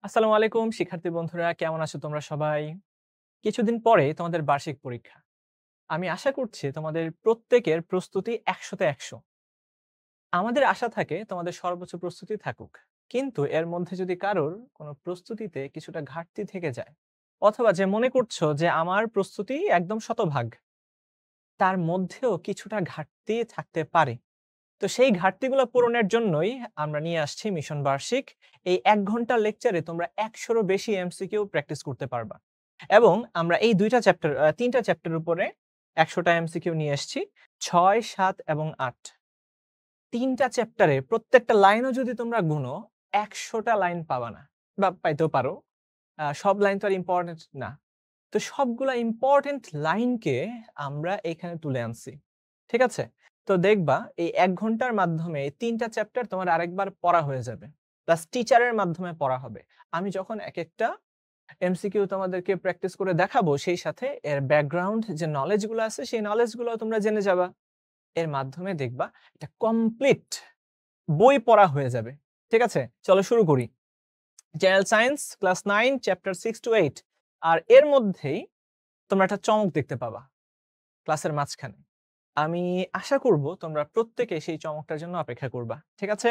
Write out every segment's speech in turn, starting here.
আসসালামু আলাইকুম শিক্ষার্থী বন্ধুরা, কেমন আছো তোমরা সবাই? কিছুদিন পরে তোমাদের বার্ষিক পরীক্ষা। আমি আশা করছি তোমাদের প্রত্যেকের প্রস্তুতি ১০০ তে ১০০। আমাদের আশা থাকে তোমাদের সর্বোচ্চ প্রস্তুতি থাকুক। কিন্তু এর মধ্যে যদি কারোর কোনো প্রস্তুতিতে কিছুটা ঘাটতি থেকে যায়, অথবা যে মনে করছো যে আমার প্রস্তুতি একদম শতভাগ, তার মধ্যেও কিছুটা ঘাটতি থাকতে পারে। তো সেই ঘাটতিগুলো পূরণের জন্যই আমরা নিয়ে আসছি মিশন বার্ষিক। এই ১ ঘন্টার লেকচারে তোমরা ১০০ রও বেশি এমসিকিউ প্র্যাকটিস করতে পারবা। এবং আমরা এই ২ টা চ্যাপ্টার ৩ টা চ্যাপ্টারের উপরে ১০০ টা এমসিকিউ নিয়ে এসেছি। ৬, ৭ এবং ৮। ৩ টা চ্যাপ্টারে প্রত্যেকটা লাইনও যদি তোমরা গুনো, ১০০ টা লাইন পাবা না। বা পাইতেও পারো। সব লাইন তো আর ইম্পোর্টেন্ট না। তো সবগুলা ইম্পোর্টেন্ট লাইনকে আমরা এখানে তুলে আনছি। ঠিক আছে? তো দেখবা এই ১ ঘন্টার মাধ্যমে এই ৩ টা চ্যাপ্টার তোমার আরেকবার পড়া হয়ে যাবে। প্লাস টিচারের মাধ্যমে পড়া হবে। আমি যখন একেকটা এমসিকিউ তোমাদেরকে প্র্যাকটিস করে দেখাবো, সেই সাথে এর ব্যাকগ্রাউন্ড যে নলেজ গুলো আছে, সেই নলেজ গুলোও তোমরা জেনে যাবা। এর মাধ্যমে দেখবা একটা কমপ্লিট বই পড়া হয়ে যাবে। ঠিক আছে? চলো শুরু করি। General science class 9 chapter 6 to 8। আর এর মধ্যেই তোমরা একটা চমক দেখতে পাবা ক্লাসের মাঝখানে। আমি আশা করব তোমরা প্রত্যেকে সেই চমকটার জন্য অপেক্ষা করবা। ঠিক আছে?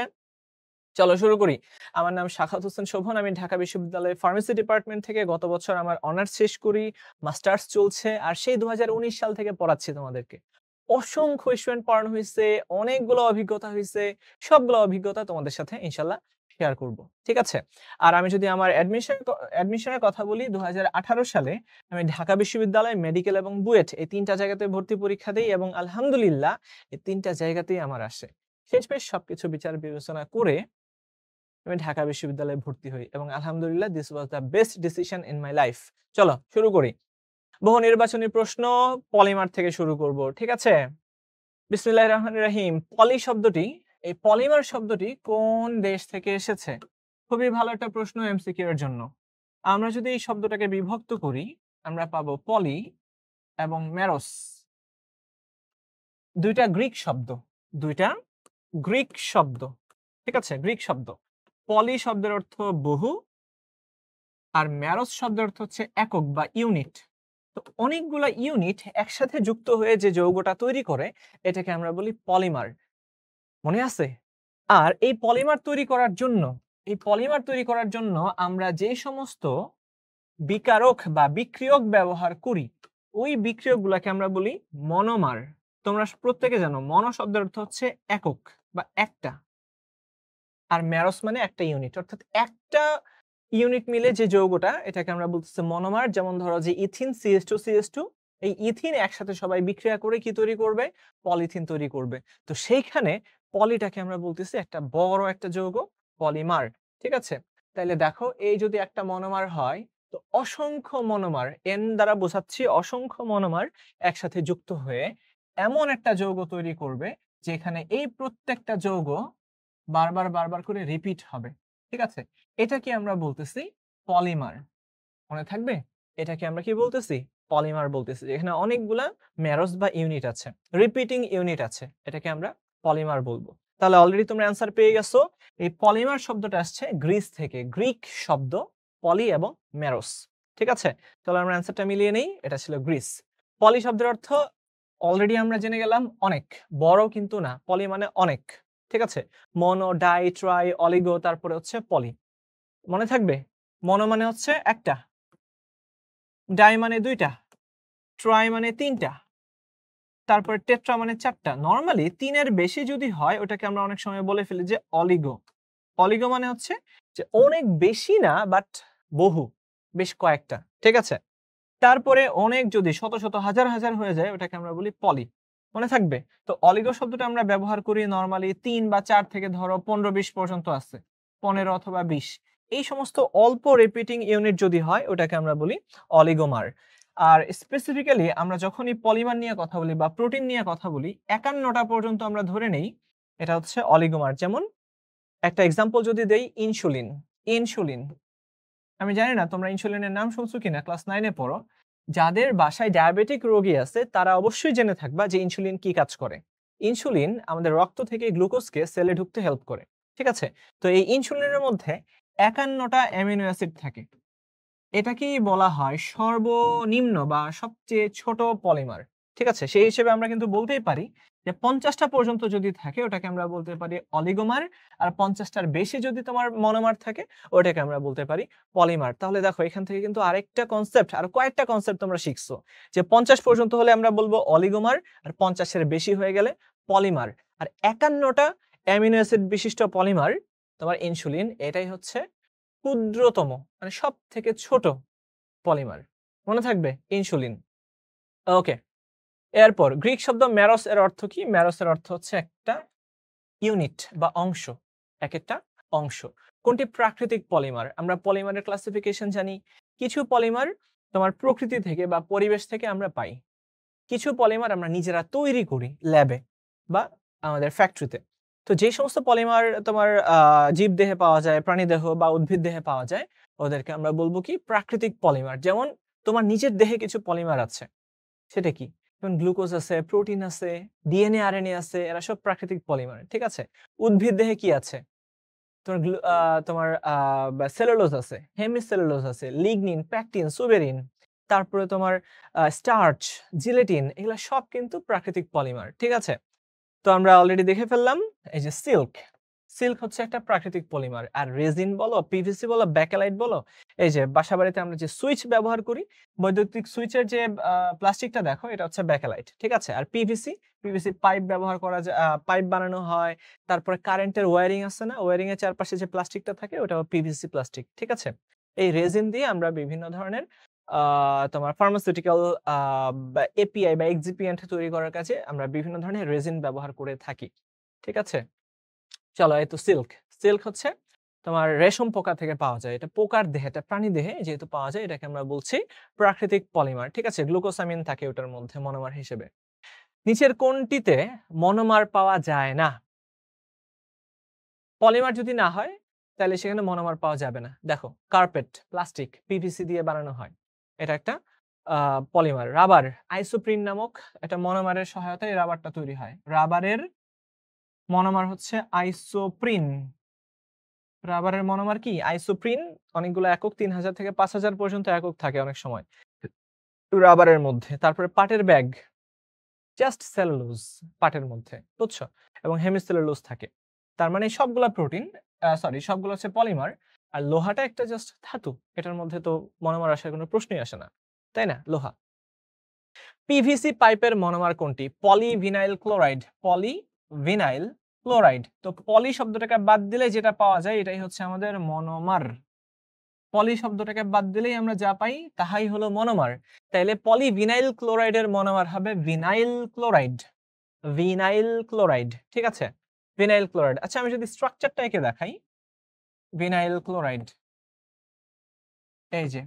চলো শুরু করি। আমার নাম শাখাওয়াত হোসেন শোভন। আমি ঢাকা বিশ্ববিদ্যালয়ের ফার্মেসি ডিপার্টমেন্ট থেকে গত বছর আমার অনার্স শেষ করি। মাস্টার্স চলছে। আর সেই ২০১৯ সাল থেকে পড়াচ্ছি তোমাদেরকে। অসংখ্য স্টুডেন্ট পড়ানো হইছে, অনেকগুলো অভিজ্ঞতা হইছে। সবগুলো অভিজ্ঞতা তোমাদের সাথে ইনশাআল্লাহ শেয়ার করব। ঠিক আছে? আর আমি যদি আমার অ্যাডমিশনের কথা বলি, ২০১৮ সালে আমি ঢাকা বিশ্ববিদ্যালয়ে মেডিকেল এবং বুয়েট এই ৩ টা জায়গাতে ভর্তি পরীক্ষা দেই এবং আলহামদুলিল্লাহ এই ৩ টা জায়গাতেই আমার আসে। শেষমেশ সবকিছু বিচার বিবেচনা করে আমি ঢাকা বিশ্ববিদ্যালয়ে ভর্তি হই এবং আলহামদুলিল্লাহ this was the best decision in my life. চলো শুরু করি। বহু নির্বাচনী প্রশ্ন, পলিমার থেকে শুরু করব। ঠিক আছে? বিসমিল্লাহির রহমানির রহিম। পলি শব্দটি, এই পলিমার শব্দটি কোন দেশ থেকে এসেছে? খুবই ভালো একটা প্রশ্ন এমসিকিউ এর জন্য। আমরা যদি এই শব্দটাকে বিভক্ত করি, আমরা পাবো পলি এবং মেরোস। ২ টা গ্রিক শব্দ। ২ টা গ্রিক শব্দ। ঠিক আছে? গ্রিক শব্দ। পলি শব্দের অর্থ বহু, আর মেরোস শব্দের অর্থ হচ্ছে একক বা ইউনিট। তো অনেকগুলা ইউনিট একসাথে যুক্ত হয়ে যে যৌগটা তৈরি করে, এটাকে আমরা বলি পলিমার। মনে আছে? আর এই পলিমার তৈরি করার জন্য, আমরা যে সমস্ত বিকারক বা বিক্রিয়ক ব্যবহার করি, ওই বিক্রিয়কগুলাকে আমরা বলি মনোমার। তোমরা প্রত্যেকে জানো মনো শব্দের অর্থ হচ্ছে একক বা একটা। আর মেরোস মানে একটা ইউনিট, অর্থাৎ একটা ইউনিট মিলে যে যৌগটা, এটাকে আমরা বলতেছি মনোমার। যেমন ধরো যে ইথিন CH2CH2, এই ইথিন একসাথে সবাই বিক্রিয়া করে কি তৈরি করবে? পলিথিন তৈরি করবে। তো সেইখানে পলিটাকে আমরা বলতেছি একটা বড় একটা যৌগ, পলিমার। ঠিক আছে? তাইলে দেখো, এই যদি একটা মনোমার হয়, তো অসংখ্য মনোমার, এন দ্বারা বোঝাচ্ছি অসংখ্য মনোমার একসাথে যুক্ত হয়ে এমন একটা যৌগ তৈরি করবে, যেখানে এই প্রত্যেকটা যৌগ বারবার করে রিপিট হবে। ঠিক আছে? এটাকে আমরা বলতেছি পলিমার। মনে থাকবে? এটাকে আমরা কি বলতেছি? পলিমার বলতেছি। এখানে অনেকগুলা মেরোস বা ইউনিট আছে, রিপিটিং ইউনিট আছে। এটাকে আমরা পলিমার বলবো। তাহলে অলরেডি তোমরা অ্যান্সার পেয়ে গেছো। এই পলিমার শব্দটা আসছে গ্রিস থেকে, গ্রিক শব্দ পলি এবং মেরোস। ঠিক আছে? তাহলে আমরা অ্যান্সারটা মিলিয়ে নেই। এটা ছিল গ্রিস। পলি শব্দের অর্থ অলরেডি আমরা জেনে গেলাম, অনেক। বড় কিন্তু না, পলি মানে অনেক। ঠিক আছে? মনো, ডাই, ট্রাই, অলিগো, তারপরে হচ্ছে পলি। মনে থাকবে? মনো মানে হচ্ছে একটা, ডাই মানে ২ টা, ট্রাই মানে ৩ টা, তারপরে টেট্রা মানে ৪ টা। নরমালি ৩ এর বেশি যদি হয়, ওটাকে আমরা অনেক সময় বলে ফেলি যে অলিগো। অলিগো মানে হচ্ছে যে অনেক বেশি না, বাট বহু, বেশ কয়েকটা। ঠিক আছে? তারপরে অনেক যদি শত হাজার হয়ে যায়, ওটাকে আমরা বলি পলি। মনে থাকবে? তো অলিগো শব্দটা আমরা ব্যবহার করি নরমালি ৩ বা ৪ থেকে ধরো ১৫-২০ পর্যন্ত আছে। ১৫ অথবা ২০। এই সমস্ত অল্প রিপিটিং ইউনিট যদি হয়, ওটাকে আমরা বলি অলিগোমার। আর স্পেসিফিক্যালি আমরা যখনই পলিমার নিয়ে কথা বলি বা প্রোটিন নিয়ে কথা বলি, ৫১ টা পর্যন্ত আমরা ধরে নেই এটা হচ্ছে অলিগোমার। যেমন একটা এক্সাম্পল যদি দেই, ইনসুলিন। ইনসুলিন, আমি জানি না তোমরা ইনসুলিনের নাম শুনছো কিনা, ক্লাস 9 এ পড়ো। যাদের বাসায় ডায়াবেটিক রোগী আছে, তারা অবশ্যই জেনে থাকবা যে ইনসুলিন কি কাজ করে। ইনসুলিন আমাদের রক্ত থেকে গ্লুকোজকে সেলে ঢুকতে হেল্প করে। ঠিক আছে? তো এই ইনসুলিনের মধ্যে 51টা অ্যামিনো অ্যাসিড থাকে। এটাকেই বলা হয় সর্বনিম্ন বা সবচেয়ে ছোট পলিমার। ঠিক আছে? সেই হিসেবে আমরা কিন্তু বলতেই পারি যে ৫০টা পর্যন্ত যদি থাকে ওটাকে আমরা বলতে পারি অলিগোমার, আর ৫০টার বেশি যদি তোমার মনোমার থাকে ওটাকে আমরা বলতে পারি পলিমার। তাহলে দেখো এখান থেকে কিন্তু আরেকটা কনসেপ্ট, আর কয়েকটা কনসেপ্ট তোমরা শিখছো যে ৫০ পর্যন্ত হলে আমরা বলবো অলিগোমার, আর ৫০ এর বেশি হয়ে গেলে পলিমার। আর ৫১টা অ্যামিনো অ্যাসিড বিশিষ্ট পলিমার তোমার ইনসুলিন, এটাই হচ্ছে ক্ষুদ্রতম মানে সবথেকে ছোট পলিমার। মনে থাকবে ইনসুলিন। ওকে, এরপর গ্রিক শব্দ ম্যারোস এর অর্থ কি? ম্যারোস এর অর্থ হচ্ছে একটা ইউনিট বা অংশ, এক একটা অংশ। কোনটি প্রাকৃতিক পলিমার? আমরা পলিমারের ক্লাসিফিকেশন জানি। কিছু পলিমার তোমার প্রকৃতি থেকে বা পরিবেশ থেকে আমরা পাই, কিছু পলিমার আমরা নিজেরা তৈরি করি ল্যাবে বা আমাদের ফ্যাক্টরিতে। তো যে সমস্ত পলিমার তোমার জীবদেহে পাওয়া যায়, প্রাণীদেহ বা উদ্ভিদ দেহে পাওয়া যায়, ওদেরকে আমরা বলবো কি প্রাকৃতিক পলিমার। যেমন তোমার নিজের দেহে কিছু পলিমার আছে, সেটা কি? যেমন গ্লুকোজ আছে, প্রোটিন আছে, ডিএনএ আরএনএ আছে, এরা সব প্রাকৃতিক পলিমার। ঠিক আছে? উদ্ভিদ দেহে কি আছে? তোমার সেলুলোজ আছে, হেমিসেলুলোজ আছে, লিগনিন, প্যাকটিন, সুবেরিন, তারপরে তোমার স্টার্চ, জিলেটিন, এগুলা সব কিন্তু প্রাকৃতিক পলিমার। ঠিক আছে? তো আমরা অলরেডি দেখে ফেললাম এই যে সিল্ক। সিল্ক হচ্ছে একটা প্রাকৃতিক পলিমার। আর রেজিন বলো, পিভিসি বলো, ব্যাকেলাইট বলো, এই যে বাসাবাড়িতে আমরা যে সুইচ ব্যবহার করি, বৈদ্যুতিক সুইচের যে প্লাস্টিকটা দেখো, এটা হচ্ছে ব্যাকেলাইট। ঠিক আছে? আর পিভিসি, পিভিসি পাইপ ব্যবহার করা যায়, পাইপ বানানো হয়। তারপরে কারেন্টের ওয়্যারিং আছে না, ওয়্যারিং এর চারপাশে যে প্লাস্টিকটা থাকে ওটা পিভিসি প্লাস্টিক। ঠিক আছে? এই রেজিন দিয়ে আমরা বিভিন্ন ধরনের তোমার ফার্মাসিউটিক্যাল এপিআই বা এক্সিপিয়েন্ট তৈরি করার কাজে আমরা বিভিন্ন ধরনের রেজিন ব্যবহার করে থাকি। ঠিক আছে? চলো, এই তো সিল্ক। সিল্ক হচ্ছে তোমার রেশম পোকা থেকে পাওয়া যায়। এটা পোকার দেহে, এটা প্রাণী দেহে যেহেতু পাওয়া যায়, এটাকে আমরা বলছি প্রাকৃতিক পলিমার। ঠিক আছে? গ্লুকোসামিন থাকে ওটার মধ্যে মনোমার হিসেবে। নিচের কোনটিতে মনোমার পাওয়া যায় না? পলিমার যদি না হয় তাহলে সেখানে মনোমার পাওয়া যাবে না। দেখো, কার্পেট, প্লাস্টিক, পিভিসি দিয়ে বানানো হয়, এটা একটা পলিমার। রাবার, আইসোপ্রিন নামক একটা মনোমারের সহায়তায় রাবারটা তৈরি হয়। রাবারের মনোমার হচ্ছে আইসোপ্রিন। রাবারের মনোমার কি? আইসোপ্রিন। অনেকগুলো একক, ৩০০০ থেকে ৫০০০ পর্যন্ত একক থাকে অনেক সময় রাবারের মধ্যে। তারপরে পাটের ব্যাগ, জাস্ট সেলুলোজ পাটের মধ্যে, বুঝছো? এবং হেমিসেলুলোজ থাকে। তার মানে সবগুলা প্রোটিন, সরি সবগুলো হচ্ছে পলিমার। আর লোহাটা একটা জাস্ট ধাতু, এটার মধ্যে তো মনোমার আসার কোনো প্রশ্নই আসে না, তাই না? লোহা। পিভিসি পাইপের মনোমার কোনটি? Polyvinyl chloride. Polyvinyl chloride. তো পলি শব্দটাকে বাদ দিলে যেটা পাওয়া যায় এটাই হচ্ছে আমাদের মনোমার। পলি শব্দটাকে বাদ দিলেই আমরা যা পাই তাহাই হলো মনোমার। তাইলে পলিভিনাইল ক্লোরাইডের মনোমার হবে ভিনাইল ক্লোরাইড। Vinyl chloride. ঠিক আছে? Vinyl chloride. আচ্ছা, আমি যদি স্ট্রাকচারটা এঁকে দেখাই, ভিনাইল ক্লোরাইড, এই যে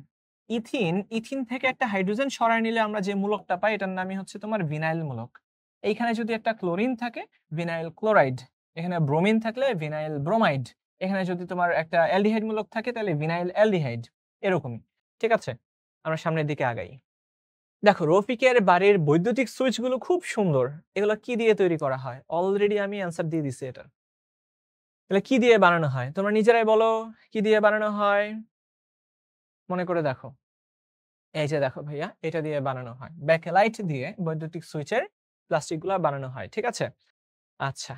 ইথিন, ইথিন থেকে একটা হাইড্রোজেন সরায় নিলে আমরা যে মূলকটা পাই এটার নামই হচ্ছে তোমার ভিনাইল মূলক। এইখানে যদি একটা ক্লোরিন থাকে, ভিনাইল ক্লোরাইড। এখানে ব্রোমিন থাকলে ভিনাইল ব্রোমাইড। এখানে যদি তোমার একটা অ্যালডিহাইড মূলক থাকে তাহলে ভিনাইল অ্যালডিহাইড। এরকমই। ঠিক আছে? আমরা সামনের দিকে আগাই। দেখো, রফিকের বাড়ির বৈদ্যুতিক সুইচ গুলো খুব সুন্দর। এগুলো কি দিয়ে তৈরি করা হয়? অলরেডি আমি অ্যান্সার দিয়ে দিছি এটা। তাহলে কি দিয়ে বানানো হয়? তোমরা নিজেরাই বলো, কি দিয়ে বানানো হয়? মনে করে দেখো। এই যে দেখো ভাইয়া, এটা দিয়ে বানানো হয়। ব্যাকেলাইট দিয়ে বৈদ্যুতিক সুইচের প্লাস্টিক গুলা বানানো হয়। ঠিক আছে? আচ্ছা,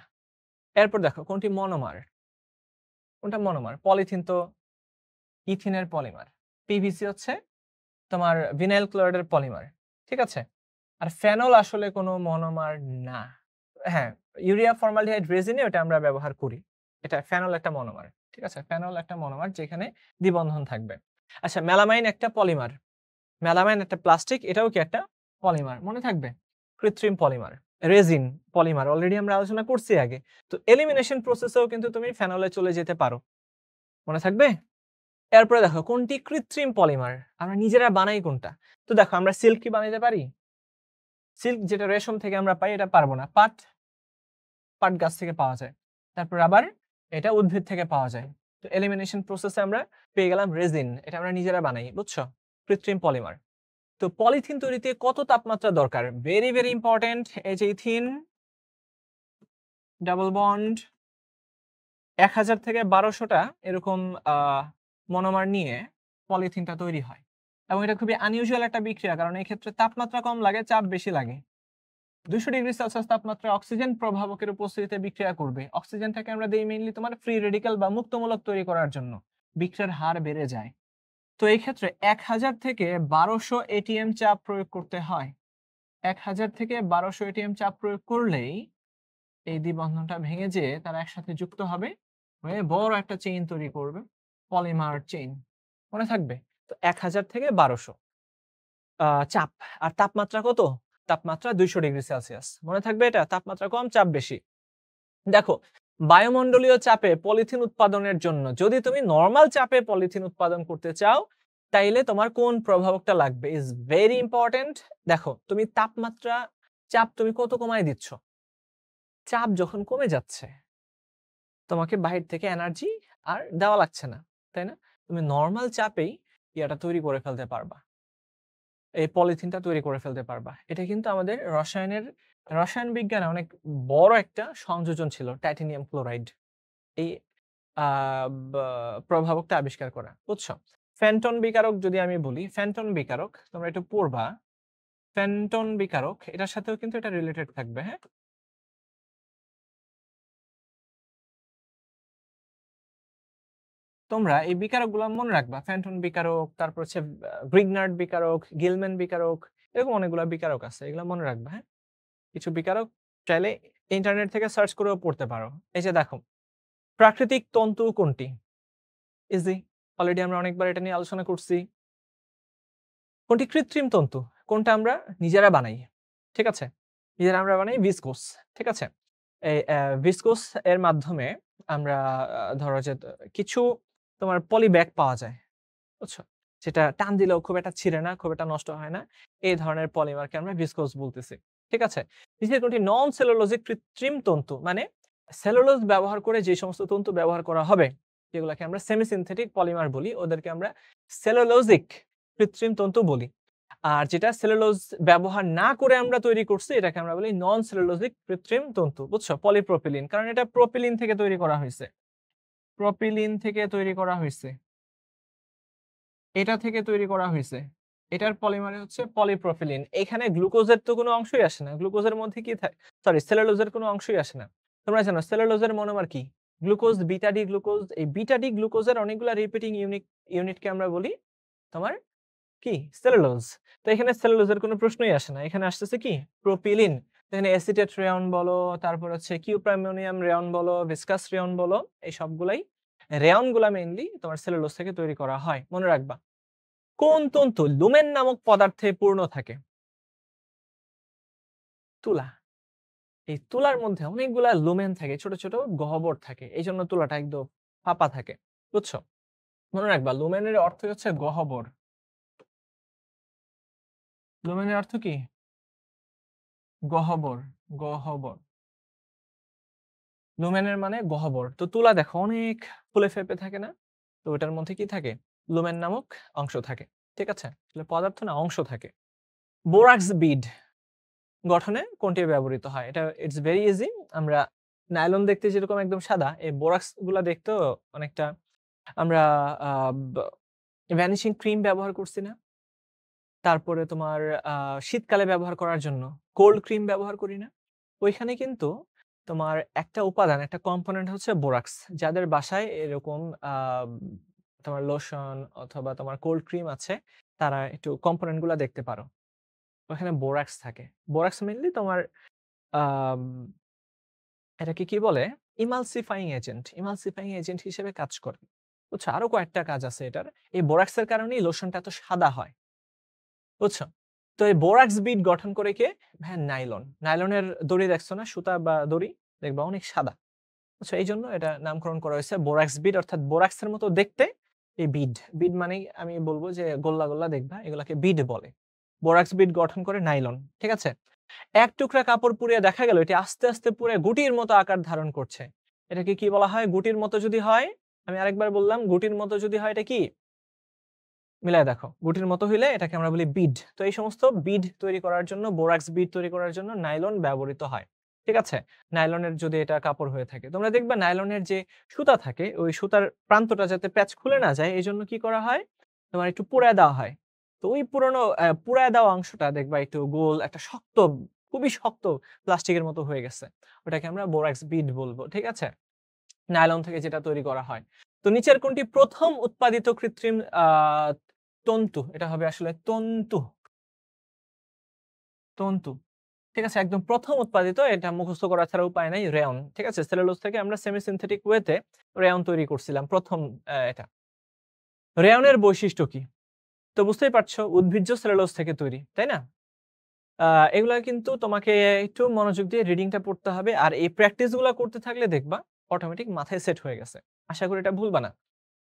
এরপর দেখো কোনটি মনোমার? কোনটা মনোমার? পলিথিন তো ইথিনের পলিমার। পিভিসি হচ্ছে তোমার ভিনাইল ক্লোরাইডের পলিমার। ঠিক আছে? আর ফেনল আসলে কোনো মনোমার না। হ্যাঁ, ইউরিয়া ফর্মালডিহাইড রেজিনে ওটা আমরা ব্যবহার করি। এটা ফেনল একটা মনোমার। ঠিক আছে? ফেনল একটা মনোমার যেখানে দ্বিবন্ধন থাকবে। আচ্ছা, মেলামাইন একটা পলিমার। মেলামাইন একটা প্লাস্টিক, এটাও কি একটা পলিমার? মনে থাকবে? কৃত্রিম পলিমার। রেজিন পলিমার অলরেডি আমরা আলোচনা করছি আগে। তো এলিমিনেশন প্রসেসেও কিন্তু তুমি ফেনলে চলে যেতে পারো। মনে থাকবে? এরপরে দেখো কোনটি কৃত্রিম পলিমার? আমরা নিজেরা বানাই কোনটা? তো দেখো, আমরা সিল্ক কি বানাইতে পারি? সিল্ক যেটা রেশম থেকে আমরা পাই এটা পারবো না। পাট, পাট গাছ থেকে পাওয়া যায়। তারপর আবার এটা উদ্ভিদ থেকে পাওয়া যায়। তো এলিমিনেশন প্রসেসে আমরা পেয়ে গেলাম রেজিন, এটা আমরা নিজেরা বানাই, বুঝছো? কৃত্রিম পলিমার। তো পলিথিন তৈরিতে কত তাপমাত্রা দরকার? Very very important. এই যে ইথিন, ডাবল বন্ড, ১০০০ থেকে ১২০০টা এরকম মনোমার নিয়ে পলিথিনটা তৈরি হয় এবং এটা খুবই আনইউজুয়াল একটা বিক্রিয়া, কারণ এই ক্ষেত্রে তাপমাত্রা কম লাগে, চাপ বেশি লাগে। 200 ডিগ্রি সেলসিয়াস তাপমাত্রায় অক্সিজেন প্রভাবকের উপস্থিতিতে বিক্রিয়া করবে। অক্সিজেনটাকে আমরা দেই মেইনলি তোমার ফ্রি রেডিক্যাল বা মুক্তমূলক তৈরি করার জন্য। বিক্রিয়ার হার বেড়ে যায়। তো এই ক্ষেত্রে 1000 থেকে 1200 এটিএম চাপ প্রয়োগ করতে হয়। 1000 থেকে 1200 এটিএম চাপ প্রয়োগ করলেই এই দ্বিবন্ধনটা ভেঙে যেয়ে তারা একসাথে যুক্ত হবে, হয়ে বড় একটা চেইন তৈরি করবে, পলিমার চেইন। মনে থাকবে? তো 1000 থেকে 1200 চাপ। আর তাপমাত্রা কত? তাপমাত্রা 200 ডিগ্রি সেলসিয়াস। মনে থাকবে এটা? তাপমাত্রা কম, চাপ বেশি। দেখো, বায়ুমণ্ডলীয় চাপে পলিথিন উৎপাদনের জন্য যদি তুমি নরমাল চাপে পলিথিন উৎপাদন করতে চাও, তাইলে তোমার কোন প্রভাবকটা লাগবে ইজ ভেরি ইম্পর্টেন্ট। দেখো, তুমি তাপমাত্রা, চাপ তুমি কত কমায় দিচ্ছ? চাপ যখন কমে যাচ্ছে, তোমাকে বাহির থেকে এনার্জি আর দেওয়া লাগছে না, তাই না? তুমি নরমাল চাপেই ইয়াটা তৈরি করে ফেলতে পারবা, এই পলিথিনটা তৈরি করে ফেলতে পারবা। এটা কিন্তু আমাদের রসায়ন বিজ্ঞানে অনেক বড় একটা সংযোজন ছিল, টাইটানিয়াম ক্লোরাইড এই প্রভাবকটা আবিষ্কার করা, বুঝছো? ফেন্টন বিকারক যদি আমি বলি, ফেন্টন বিকারক তোমরা একটু পড়বা। ফেন্টন বিকারক, এটার সাথেও কিন্তু এটা রিলেটেড থাকবে, হ্যাঁ? তোমরা এই বিকারকগুলো মনে রাখবা। ফেন্টন বিকারক, তারপর হচ্ছে গ্রিগনার্ড বিকারক, গিলম্যান বিকারক, এরকম অনেকগুলো বিকারক আছে, এগুলো মনে রাখবা, হ্যাঁ? কিছু বিকারক চাইলে ইন্টারনেট থেকে সার্চ করেও পড়তে পারো। এই যে দেখো, প্রাকৃতিক তন্তু কোনটি? ইজি, অলরেডি আমরা অনেকবার এটা নিয়ে আলোচনা করছি। কোনটি কৃত্রিম তন্তু? কোনটা আমরা নিজেরা বানাই, ঠিক আছে? নিজেরা আমরা বানাই ভিসকোস, ঠিক আছে? এই ভিসকোস এর মাধ্যমে আমরা ধরো যে কিছু তোমার পলি ব্যাগ পাওয়া যায়, বুঝছো? যেটা টান দিলেও খুব একটা ছিঁড়ে না, খুব একটা নষ্ট হয় না। এই ধরনের পলিমারকে আমরা ভিসকোস বলতেছি, ঠিক আছে? নিচের কোনটি নন সেলুলোজিক কৃত্রিম তন্তু, মানে সেলুলোজ ব্যবহার করে যে সমস্ত তন্তু ব্যবহার করা হবে, যেগুলোকে আমরা সেমি সিনথেটিক পলিমার বলি, ওদেরকে আমরা সেলুলোজিক কৃত্রিম তন্তু বলি। আর যেটা সেলুলোজ ব্যবহার না করে আমরা তৈরি করছি, এটাকে আমরা বলি নন সেলুলোজিক কৃত্রিম তন্তু, বুঝছো? পলিপ্রোপিলিন, কারণ এটা প্রোপিলিন থেকে তৈরি করা হয়েছে, প্রোপিলিন থেকে তৈরি করা হয়েছে, এটা থেকে তৈরি করা হয়েছে। এটার পলিমারে হচ্ছে পলিপ্রোপিলিন। এখানে গ্লুকোজের তো কোনো অংশই আসে না। গ্লুকোজের মধ্যে কি থাকে? সরি, সেলুলোজের কোনো অংশই আসে না। তোমরা জানো সেলুলোজের মনোমার কি? Glucose, beta D glucose. এই বিটা ডি গ্লুকোজের অনেকগুলা রিপিটিং ইউনিটকে আমরা বলি তোমার কি? সেলুলোজ। তো এখানে সেলুলোজের কোনো প্রশ্নই আসে না। এখানে আসতেছে কি? প্রোপিলিন। এখানে অ্যাসিটেট রেয়ন বলো, তারপর হচ্ছে কিউপ্রাইমোনিয়াম রেয়ন বলো, ভিসকাস রেয়ন বলো, এই সবগুলাই রেয়নগুলা মেইনলি তোমার সেলুলোজ থেকে তৈরি করা হয়। মনে রাখবা। কোন তন্তু লুমেন নামক পদার্থে পূর্ণ থাকে? তুলা। এই তুলার মধ্যে অনেকগুলা লুমেন থাকে, ছোট ছোট গহ্বর থাকে, এই জন্য তুলাটা একদম ফাঁপা থাকে, বুঝছো? মনে রাখবা, লুমেনের অর্থ হচ্ছে গহ্বর। লুমেনের অর্থ কি? গহ্বর, গহ্বর। লুমেনের মানে গহ্বর। তো তুলা দেখো অনেক ফুলে ফেঁপে থাকে না? তো ওটার মধ্যে কি থাকে? লুমেন নামক অংশ থাকে, ঠিক আছে? আসলে পদার্থ না, অংশ থাকে। বোরাক্স বিড গঠনে কোনটি ব্যবহৃত হয়? এটা ইটস ভেরি ইজি। আমরা নাইলন দেখতে যেরকম একদম সাদা, এই বোরাক্স গুলা দেখতেও অনেকটা আমরা ভ্যানিশিং ক্রিম ব্যবহার করছি না? তারপরে তোমার শীতকালে ব্যবহার করার জন্য কোল্ড ক্রিম ব্যবহার করি না? ওইখানে কিন্তু তোমার একটা উপাদান, একটা কম্পোনেন্ট হচ্ছে বোরাক্স। যাদের বাসায় এরকম তোমার লোশন অথবা তোমার কোল্ড ক্রিম আছে, তারা একটু কম্পোনেন্ট গুলা দেখতে পারো। ওখানে বোরাক্স থাকে। বোরাক্স মেইনলি তোমার আম এটাকে কি বলে? Emulsifying agent. ইমালসিফাইং এজেন্ট হিসেবে কাজ করে, বুঝছো? আরো কয়েকটা কাজ আছে এটার। এই বোরাক্সের কারণেই লোশনটা এত সাদা হয়, বুঝছো? তো এই বোরাক্স বিড গঠন করে কে? ভাইয়া নাইলন। নাইলনের দড়ি দেখছো না? সুতা বা দড়ি দেখবা অনেক সাদা, বুঝছো? এইজন্য এটা নামকরণ করা হয়েছে বোরাক্স বিড, অর্থাৎ বোরাক্সের মতো দেখতে এই বিড। বিড মানেই আমি বলবো যে গোল্লা, গোল্লা দেখবা, এগুলাকে বিড বলে। বোরাক্স বিড গঠন করে নাইলন, ঠিক আছে? এক টুকরা কাপড় পুড়িয়ে দেখা গেল এটি আস্তে আস্তে পুড়ে গুটির মতো আকার ধারণ করছে। এটাকে কি বলা হয়? গুটির মতো যদি হয়, আমি আরেকবার বললাম, গুটির মতো যদি হয় এটা কি? মিলায় দেখো। গুটির মতো হইলে এটাকে আমরা বলি বিড। তো এই সমস্ত বিড তৈরি করার জন্য, বোরাক্স বিড তৈরি করার জন্য নাইলন ব্যবহৃত হয়, ঠিক আছে? নাইলনের যদি এটা কাপড় হয়ে থাকে। তোমরা দেখবা নাইলনের যে সুতা থাকে, ওই সুতার প্রান্তটা যাতে প্যাচ খুলে না যায়, এজন্য কি করা হয়? তোমার একটু পুড়ায় দেওয়া হয়। তো ওই পুরানো পুড়ায় দেওয়া অংশটা দেখবা একটু গোল একটা শক্ত, খুবই শক্ত প্লাস্টিকের মতো হয়ে গেছে। ওটাকে আমরা বোরাক্স বিড বলব। ঠিক আছে? নাইলন থেকে যেটা তৈরি করা হয়। তো নিচের কোনটি ১ম উৎপাদিত কৃত্রিম তন্তু? এটা হবে আসলে তন্তু। তন্তু। ঠিক আছে? একদম ১ম উৎপাদিত, এটা মুখস্থ করা ছাড়া উপায় নাই, রেয়ন। ঠিক আছে? সেলুলোজ থেকে আমরা সেমি সিনথেটিক ওয়েতে রেয়ন তৈরি করছিলাম ১ম এটা। রেয়নের বৈশিষ্ট্য কি? তো বুঝতেই পারছো উদ্ভিজ্জ সেলুলোজ থেকে তৈরি, তাই না? আ এগুলা কিন্তু তোমাকে একটু মনোযোগ দিয়ে রিডিংটা পড়তে হবে। আর এই প্র্যাকটিস গুলা করতে থাকলে দেখবা অটোমেটিক মাথায় সেট হয়ে গেছে। আশা করি এটা ভুলবা না।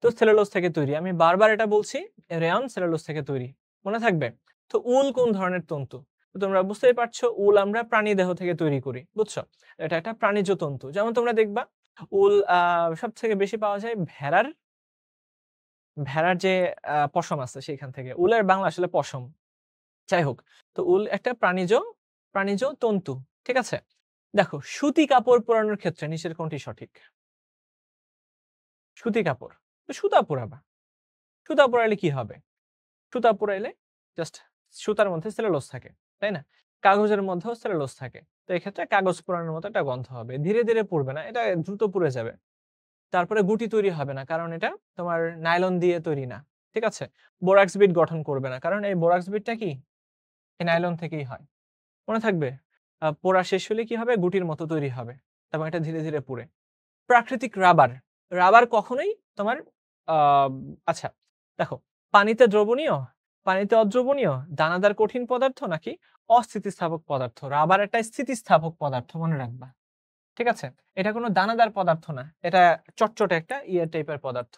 তো সেলুলোজ থেকে তৈরি। আমি বারবার এটা বলছি, রেয়ন সেলুলোজ থেকে তৈরি। মনে থাকবে? তো উল কোন ধরনের তন্তু? তো তোমরা বুঝতেই পারছো উল আমরা প্রাণীদেহ থেকে তৈরি করি। বুঝছো? এটা একটা প্রাণীজ তন্তু। যেমন তোমরা দেখবা উল সবথেকে বেশি পাওয়া যায় ভেড়ার, ভেড়ার যে পশম আছে সেখান থেকে। উলের বাংলা আসলে পশম। যাই হোক। তো উল একটা প্রাণীজ তন্তু। ঠিক আছে? দেখো সুতি কাপড় পরানোর ক্ষেত্রে নিচের কোনটি সঠিক? সুতি কাপড়। তো সুতা পরাবা। সুতা পরাইলে কি হবে? সুতা পরাইলে জাস্ট সুতার মধ্যে সেলুলোজ থাকে। তাই না? কাগজের মধ্যেও সেলুলোজ থাকে। তো এক্ষেত্রে কাগজ পোড়ানোর মতো একটা গন্ধ হবে। ধীরে, ধীরে পুড়বে না। এটা দ্রুত পুড়ে যাবে। তারপরে গুটি তৈরি হবে না। কারণ এটা তোমার নাইলন দিয়ে তৈরি না। ঠিক আছে? বোরাক্স বিড গঠন করবে না। কারণ এই বোরাক্স বিডটা কি? এই নাইলন থেকেই হয়। মনে থাকবে? পোড়া শেষ হলে কি হবে? গুটির মতো তৈরি হবে। এবং এটা ধীরে, ধীরে পুড়ে। প্রাকৃতিক রাবার। রাবার কখনোই তোমার আ আচ্ছা দেখো পানিতে দ্রবণীয়, পানিতে অদ্রবণীয়, দানাদার কঠিন পদার্থ নাকি অস্থিতিস্থাপক পদার্থ? রাবার একটা স্থিতিস্থাপক পদার্থ মনে রাখবা। ঠিক আছে? এটা কোনো দানাদার পদার্থ না। এটা চটচটে একটা টাইপের পদার্থ।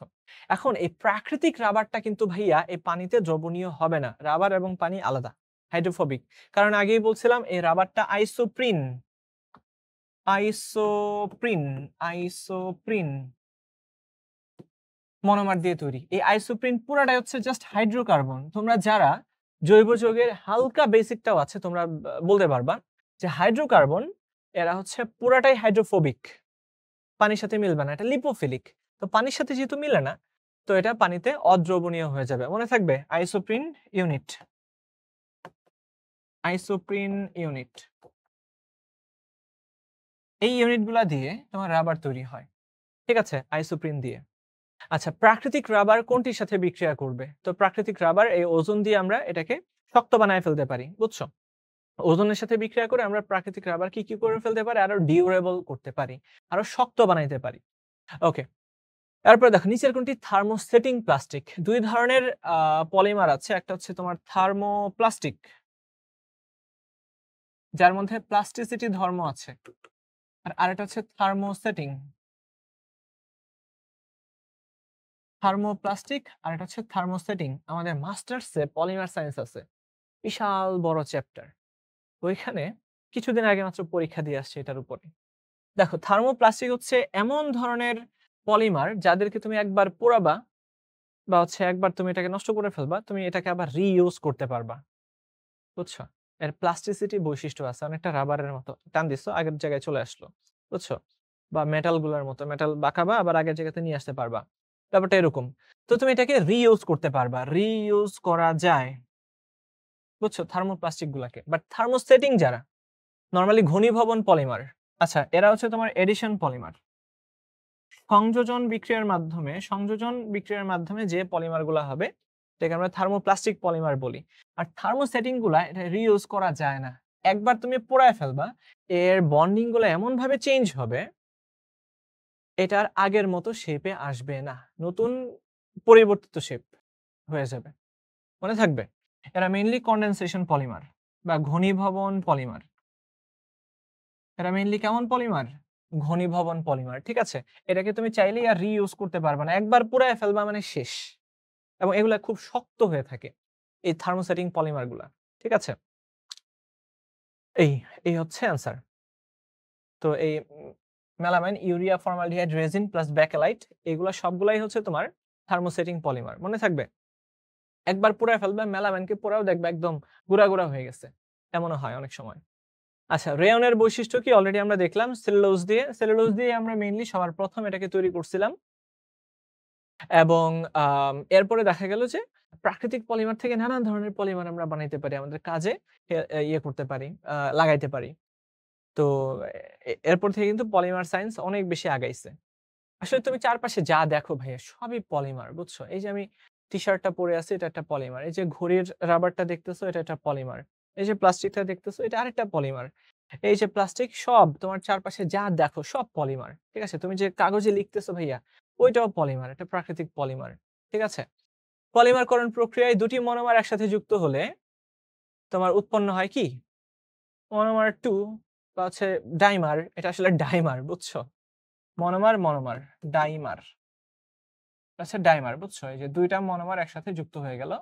এখন এই প্রাকৃতিক রাবারটা কিন্তু ভাইয়া এই পানিতে দ্রবণীয় হবে না। রাবার এবং পানি আলাদা। হাইড্রোফোবিক। কারণ আগেই বলছিলাম এই রাবারটা আইসোপ্রিন, আইসোপ্রিন, আইসোপ্রিন মনোমার দিয়ে তৈরি। এই আইসোপ্রিন পুরাটাই হচ্ছে জাস্ট হাইড্রোকার্বন। তোমরা যারা জৈব যৌগের হালকা বেসিকটাও আছে তোমরা বলতে পারবা যে হাইড্রোকার্বন এরা হচ্ছে পুরাটাই হাইড্রোফোবিক। পানির সাথে মিলবে না। এটা লিপোফিলিক। তো পানির সাথে যেহেতু মিলে না, তো এটা পানিতে অদ্রবণীয় হয়ে যাবে। মনে থাকবে আইসোপ্রিন ইউনিট। Isoprene unit. এই ইউনিটগুলা দিয়ে তোমার রাবার তৈরি হয়। ঠিক আছে? আইসোপ্রিন দিয়ে। আচ্ছা প্রাকৃতিক রাবার কোনটির সাথে বিক্রিয়া করবে? তো প্রাকৃতিক রাবার এই ওজোন দিয়ে আমরা এটাকে শক্ত বানায় ফেলতে পারি। বুঝছো? ওজোনের সাথে বিক্রিয়া করে আমরা প্রাকৃতিক রাবার কি করে ফেলতে পারি? আরো ডিউরেবল করতে পারি। আরো শক্ত বানাইতে পারি। ওকে। এরপরে দেখো নিচের কোনটি থার্মোসেটিং প্লাস্টিক? ২ ধরনের পলিমার আছে। একটা হচ্ছে তোমার থার্মোপ্লাস্টিক, যার মধ্যে প্লাস্টিসিটি ধর্ম আছে। আর আরেকটা হচ্ছে থার্মোসেটিং। থার্মোপ্লাস্টিক আর এটা হচ্ছে থার্মোসেটিং। আমাদের মাস্টার্সে পলিমার সায়েন্স আছে। বিশাল বড় চ্যাপ্টার। ওইখানে কিছুদিন আগে মাত্র পরীক্ষা দিয়ে আসছে এটার উপরে। দেখো থার্মোপ্লাস্টিক হচ্ছে এমন ধরনের পলিমার যাদেরকে তুমি একবার পোড়াবা বা হচ্ছে একবার তুমি এটাকে নষ্ট করে ফেলবা, তুমি এটাকে আবার রিইউজ করতে পারবা। বুঝছো? এর প্লাস্টিসিটি বৈশিষ্ট্য আছে। অনেকটা রাবারের মতো। টান দিছো আগের জায়গায় চলে আসলো। বুঝছো? বা মেটাল গুলার মতো। মেটাল বাঁকাবা আবার আগের জায়গাতে নিয়ে আসতে পারবা। ব্যাপারটা এরকম। তো তুমি এটাকে রিইউজ করতে পারবা। রিইউজ করা যায়। বুঝছো? থার্মোপ্লাস্টিক গুলাকে। বাট থার্মোসেটিং যারা নরমালি ঘনীভবন পলিমার। আচ্ছা এরা হচ্ছে তোমার এডিশন পলিমার। সংযোজন বিক্রিয়ার মাধ্যমে যে পলিমার গুলা হবে এটাকে আমরা থার্মোপ্লাস্টিক পলিমার বলি। আর থার্মোসেটিং গুলা এটা রিইউজ করা যায় না। একবার তুমি পোড়ায় ফেলবা, এর বন্ডিং গুলো এমন ভাবে চেঞ্জ হবে এটার আগের মতো শেপে আসবে না। নতুন পরিবর্তিত শেপ হয়ে যাবে। মনে থাকবে? এরা মেইনলি কনডেনসেশন পলিমার বা ঘনীভবন পলিমার। এরা মেইনলি কেমন পলিমার? ঘনীভবন পলিমার। ঠিক আছে? এটাকে তুমি চাইলেই আর রিইউজ করতে পারবা না। একবার পুড়ায় ফেলবা মানে শেষ। এবং এগুলা খুব শক্ত হয়ে থাকে। এই থার্মোসেটিং পলিমার গুলা। ঠিক আছে? এই, এই হচ্ছে অ্যান্সার। তো এই melamine, urea, formaldehyde, resin plus bakelite এগুলা সবগুলাই হচ্ছে তোমার থার্মোসেটিং পলিমার। মনে থাকবে? একবার পুড়ায় ফেলবে মেলামাইনকে পোড়াও দেখবে একদম গুঁড়া, গুঁড়া হয়ে গেছে। এমনও হয় অনেক সময়। আচ্ছা, রেয়নের বৈশিষ্ট্য কি অলরেডি আমরা দেখলাম সেলুলোজ দিয়ে আমরা মেইনলি সবার প্রথম এটাকে তৈরি করছিলাম। এবং এরপরে দেখা গেল যে প্রাকৃতিক পলিমার থেকে নানান ধরনের পলিমার আমরা বানাইতে পারি। আমাদের কাজে ইয়ে করতে পারি, লাগাইতে পারি। তো এরপর থেকে কিন্তু পলিমার সায়েন্স অনেক বেশি আগাইছে। আসলে তুমি চারপাশে যা দেখো ভাইয়া সবই পলিমার, বুঝছো? এই যে আমি টি-শার্টটা পরে আছি এটা একটা পলিমার। এই যে ঘড়ির রাবারটা দেখতেছো এটা একটা পলিমার। এই যে প্লাস্টিকটা দেখতেছো এটা আরেকটা পলিমার। এই যে প্লাস্টিক সব তোমার চারপাশে যা দেখো সব পলিমার। ঠিক আছে? তুমি যে কাগজে লিখতেছো ভাইয়া ওইটাও পলিমার। এটা প্রাকৃতিক পলিমার। ঠিক আছে? পলিমারকরণ প্রক্রিয়ায় ২ টি মনোমার একসাথে যুক্ত হলে তোমার উৎপন্ন হয় কি? মনোমার 2 বা হচ্ছে ডাইমার। এটা আসলে ডাইমার, বুঝছো? Monomer, dimer. আচ্ছা ডাইমার, বুঝছো? এই যে ২ টা মনোমার একসাথে যুক্ত হয়ে গেল।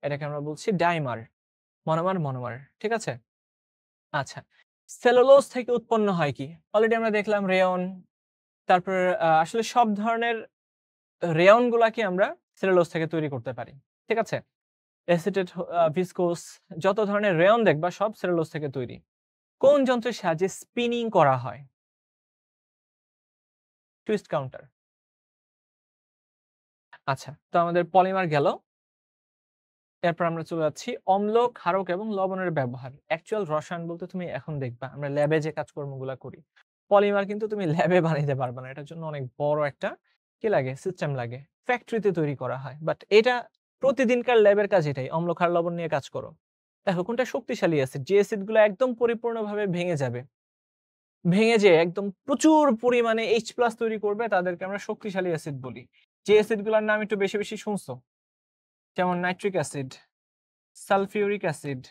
এটাকে আমরা বলছি ডাইমার। মনোমার। ঠিক আছে? আচ্ছা। সেলুলোজ থেকে উৎপন্ন হয় কি? অলরেডি আমরা দেখলাম রেয়ন। তারপর আসলে সব ধরনের রেয়ন গুলাকে আমরা সেলুলোজ থেকে তৈরি করতে পারি। ঠিক আছে? এসিটেট, ভিসকোস যত ধরনের রেয়ন দেখবা সব সেলুলোজ থেকে তৈরি। কোন যন্ত্রের সাহায্যে স্পিনিং করা হয়? Twist counter. আচ্ছা, তো আমাদের পলিমার গেল। এরপর আমরা চলে যাচ্ছি অম্ল, ক্ষারক এবং লবণের ব্যবহার। অ্যাকচুয়াল রসায়ন বলতে তুমি এখন দেখবা আমরা ল্যাবে যে কাজকর্মগুলা করি। পলিমার কিন্তু তুমি ল্যাবে বানাইতে পারবা না। এটার জন্য অনেক বড় একটা কি লাগে? সিস্টেম লাগে। ফ্যাক্টরিতে তৈরি করা হয়। বাট এটা প্রতিদিনকার ল্যাবের কাজ এটাই। অম্ল, ক্ষার, লবণ নিয়ে কাজ করো। দেখো কোনটা শক্তিশালী অ্যাসিড? যে অ্যাসিড গুলো একদম পরিপূর্ণভাবে ভেঙে যাবে। ভেঙে যেয়ে একদম প্রচুর পরিমাণে H+ তৈরি করবে তাদেরকে আমরা শক্তিশালী অ্যাসিড বলি। যে অ্যাসিড গুলার নাম একটু বেশি শুনছো। যেমন নাইট্রিক অ্যাসিড, সালফিউরিক অ্যাসিড,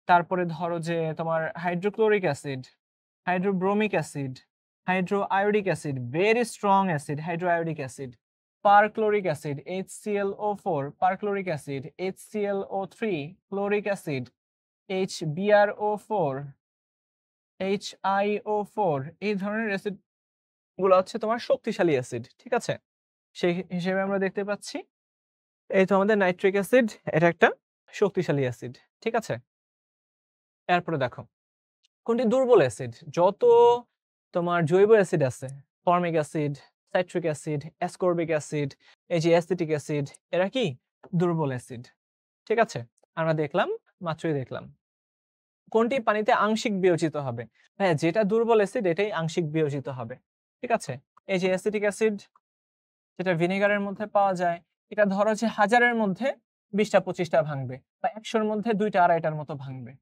তারপরে ধরো যে তোমার hydrochloric acid, hydrobromic acid, hydroiodic acid, very strong acid, hydroiodic acid, perchloric acid, HClO4, perchloric acid, HClO3, chloric acid, HBrO4, HiO4 এই ধরনের অ্যাসিড গুলো হচ্ছে তোমার শক্তিশালী অ্যাসিড। ঠিক আছে? সেই হিসেবে আমরা দেখতে পাচ্ছি এই তো আমাদের নাইট্রিক অ্যাসিড এটা একটা শক্তিশালী অ্যাসিড। ঠিক আছে? এরপরে দেখো কোনটি দুর্বল অ্যাসিড? যত তোমার জৈব অ্যাসিড আছে, formic acid, citric acid, ascorbic acid, এই যে অ্যাসিটিক অ্যাসিড, এরা কি দুর্বল অ্যাসিড। ঠিক আছে? আমরা দেখলাম, মাত্রই দেখলাম। কোনটি পানিতে আংশিক বিয়োজিত হবে? হ্যাঁ, যেটা দুর্বল অ্যাসিড এটাই আংশিক বিয়োজিত হবে। ঠিক আছে? এই যে অ্যাসিটিক অ্যাসিড যেটা ভিনেগারের মধ্যে পাওয়া যায়, এটা ধরো যে 1000 এর মধ্যে 20টা 25টা ভাঙবে বা 100 এর মধ্যে 2টা 2.5টার মতো ভাঙবে।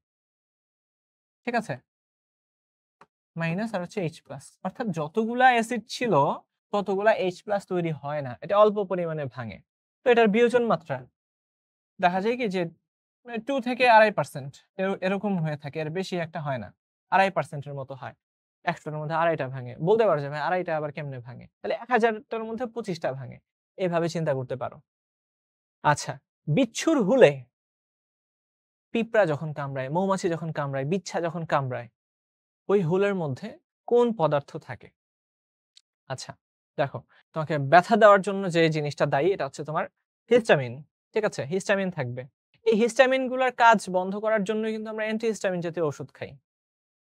ঠিক আছে? মাইনাস আর হচ্ছে H+। অর্থাৎ যতগুলা অ্যাসিড ছিল ততগুলা H+ তৈরি হয় না। এটা অল্প পরিমাণে ভাঙে। তো এটার বিয়োজন মাত্রা দেখা যায় কি যে 2 থেকে 2.5% এরকম হয়ে থাকে। এর বেশি একটা হয় না। 2.5% এর মতো হয়। 100 টার মধ্যে 2.5টা ভাঙে। বলতে পারো যে ভাই 2.5টা আবার কেমনে ভাঙে? তাহলে 1000 টার মধ্যে 25টা ভাঙে। এভাবে চিন্তা করতে পারো। আচ্ছা, বিচ্ছুর হুলে পিঁপড়া যখন কামড়ায়, মৌমাছি যখন কামড়ায়, বিচ্ছা যখন কামড়ায়, ওই হুলের মধ্যে কোন পদার্থ থাকে? আচ্ছা, দেখো তোমাকে ব্যথা দেওয়ার জন্য যে জিনিসটা দায়ী এটা হচ্ছে তোমার হিস্টামিন। ঠিক আছে? হিস্টামিন থাকবে। এই হিস্টামিন গুলার কাজ বন্ধ করার জন্যই কিন্তু আমরা অ্যান্টিহিস্টামিন জাতীয় ওষুধ খাই।